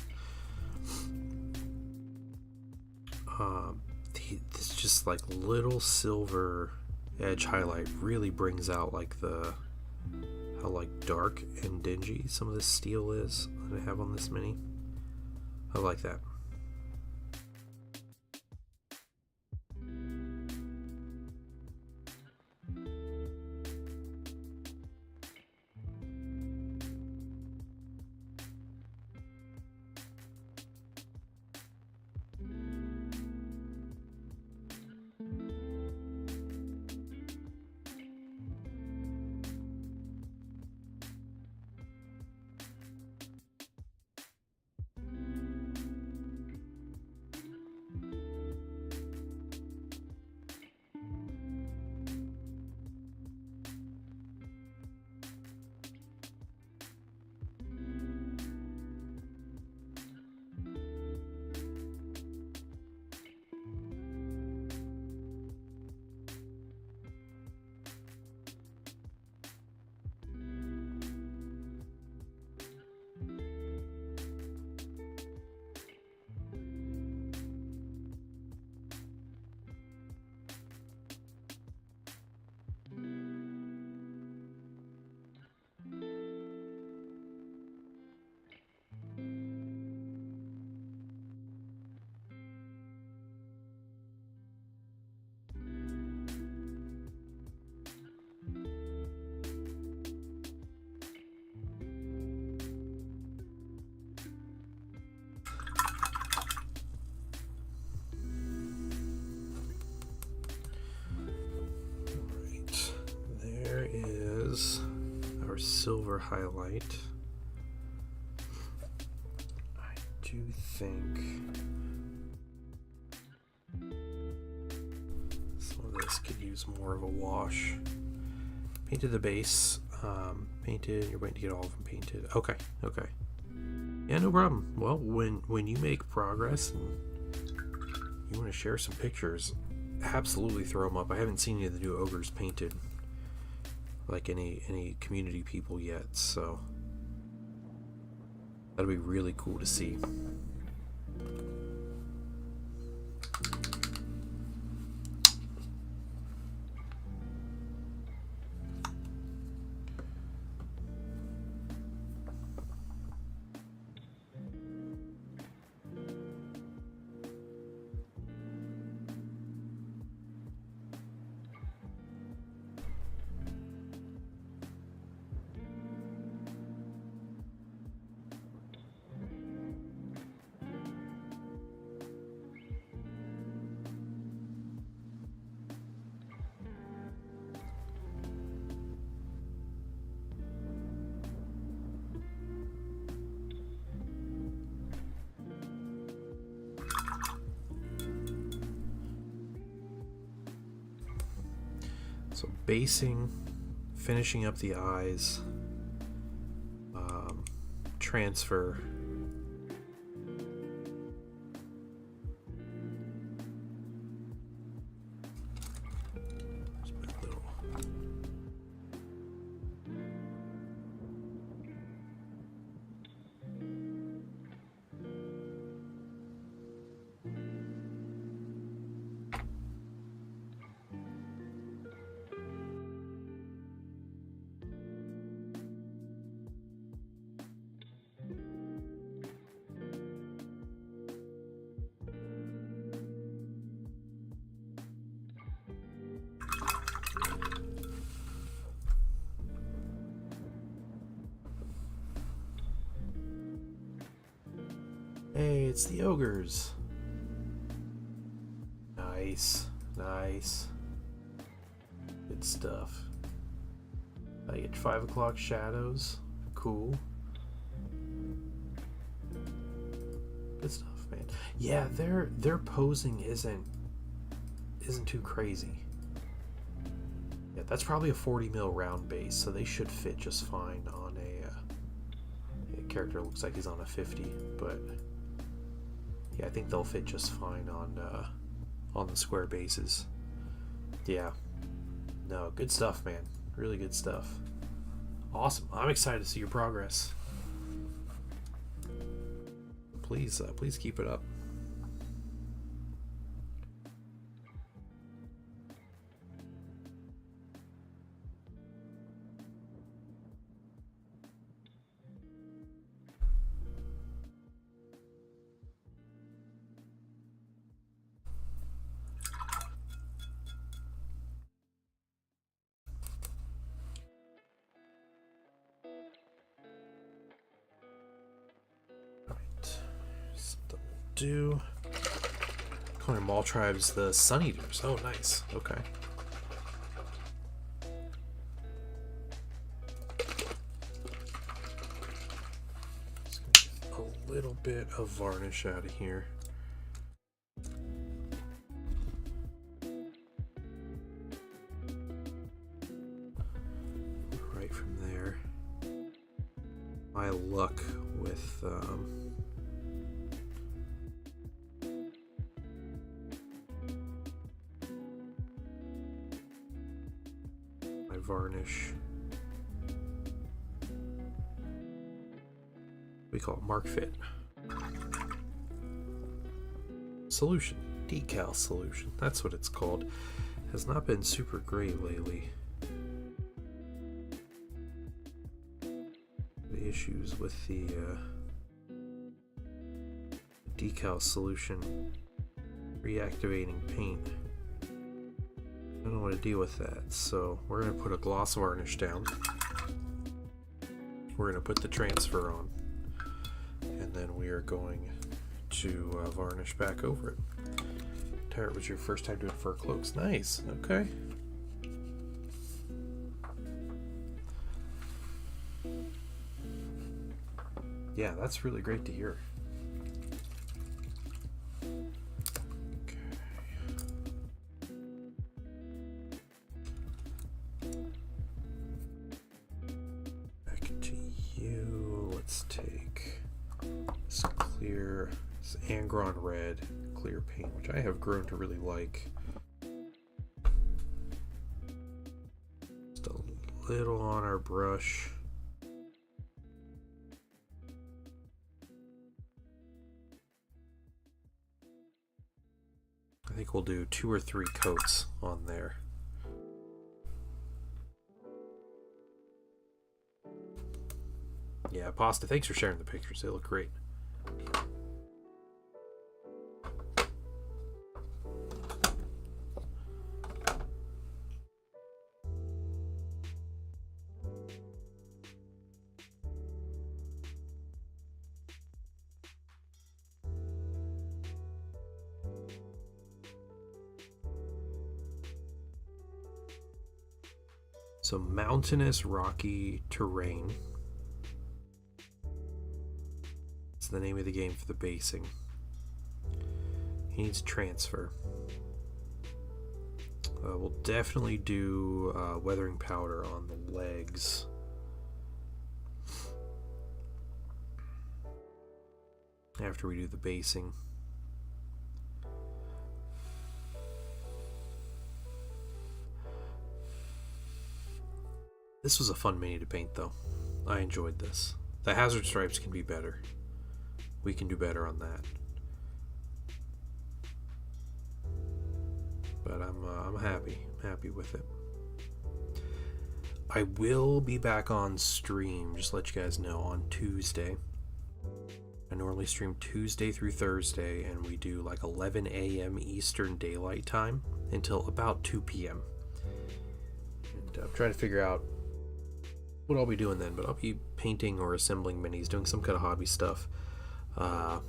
This just like little silver edge highlight really brings out like how like dark and dingy some of this steel is that I have on this mini. I like that. is our silver highlight. I do think some of this could use more of a wash. Painted the base, painted, you're waiting to get all of them painted. Okay, okay. Yeah, no problem. Well, when you make progress and you want to share some pictures, absolutely throw them up. I haven't seen any of the new ogres painted, like any community people yet, so that'll be really cool to see. So basing, finishing up the eyes, transfer. Just put a little. Hey, it's the ogres. Nice, nice. Good stuff. I get 5 o'clock shadows. Cool. Good stuff, man. Yeah, their posing isn't too crazy. Yeah, that's probably a 40 mil round base, so they should fit just fine on a character. Looks like he's on a 50, but yeah, I think they'll fit just fine on the square bases. Yeah. No, good stuff, man. Really good stuff. Awesome. I'm excited to see your progress. Please keep it up. Do calling Mall Tribes the Sun Eaters. Oh, nice. Okay. Just gonna get a little bit of varnish out of here. Right from there. My luck with varnish. We call it Mark Fit. Solution. Decal solution. That's what it's called. Has not been super great lately. The issues with the decal solution reactivating paint. I don't know what to deal with that, so we're going to put a gloss varnish down. We're going to put the transfer on, and then we are going to varnish back over it. Tara, it was your first time doing fur cloaks. Nice, okay. Yeah, that's really great to hear. Back to you. Let's take this clear, this Angron red clear paint, which I have grown to really like. Just a little on our brush. I think we'll do 2 or 3 coats on there. Yeah, Pasta, thanks for sharing the pictures. They look great. So mountainous, rocky terrain. It's the name of the game for the basing. He needs transfer. We'll definitely do weathering powder on the legs. After we do the basing. This was a fun mini to paint though. I enjoyed this. The hazard stripes can be better. We can do better on that. But I'm happy. I'm happy with it. I will be back on stream, just to let you guys know, on Tuesday. I normally stream Tuesday through Thursday, and we do like 11 a.m. Eastern Daylight Time until about 2 p.m. And I'm trying to figure out what I'll be doing then, but I'll be painting or assembling minis, doing some kind of hobby stuff. And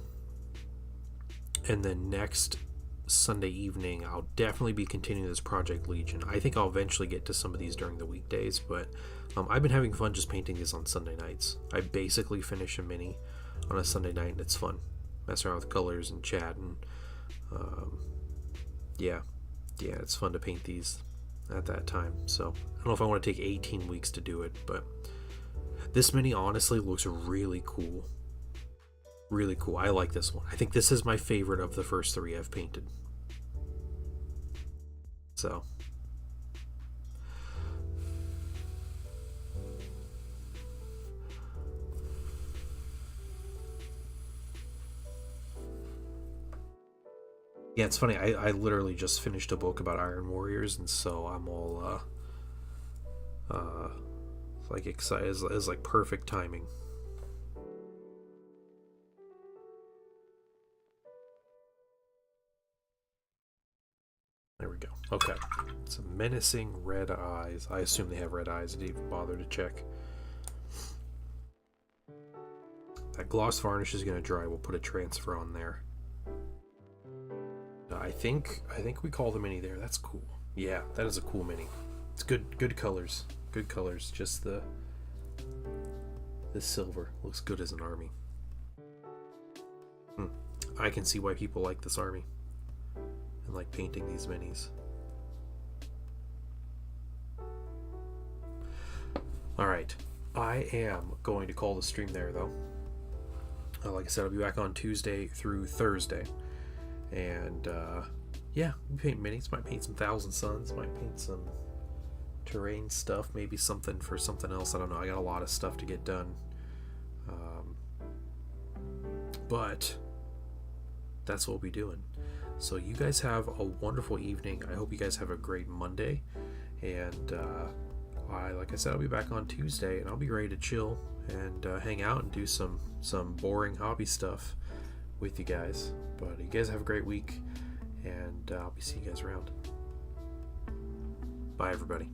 then next Sunday evening, I'll definitely be continuing this Project Legion. I think I'll eventually get to some of these during the weekdays, but I've been having fun just painting these on Sunday nights. I basically finish a mini on a Sunday night, and it's fun. Mess around with colors and chat, and yeah, it's fun to paint these at that time. So I don't know if I want to take 18 weeks to do it, but this mini honestly looks really cool. Really cool. I like this one. I think this is my favorite of the first 3 I've painted. So yeah, it's funny. I literally just finished a book about Iron Warriors, and so I'm all like excited. It's like perfect timing. There we go. Okay. Some menacing red eyes. I assume they have red eyes. I didn't even bother to check. That gloss varnish is going to dry. We'll put a transfer on there. I think we call the mini there. That's cool. Yeah, that is a cool mini. It's good colors. Good colors. Just the silver looks good as an army. I can see why people like this army and like painting these minis. Alright, I am going to call the stream there though. Like I said, I'll be back on Tuesday through Thursday. And yeah, we paint minis. Might paint some Thousand Suns. Might paint some terrain stuff. Maybe something for something else. I don't know. I got a lot of stuff to get done. But that's what we'll be doing. So you guys have a wonderful evening. I hope you guys have a great Monday. And like I said, I'll be back on Tuesday, and I'll be ready to chill and hang out and do some boring hobby stuff with you guys. But you guys have a great week, and I'll be seeing you guys around. Bye, everybody.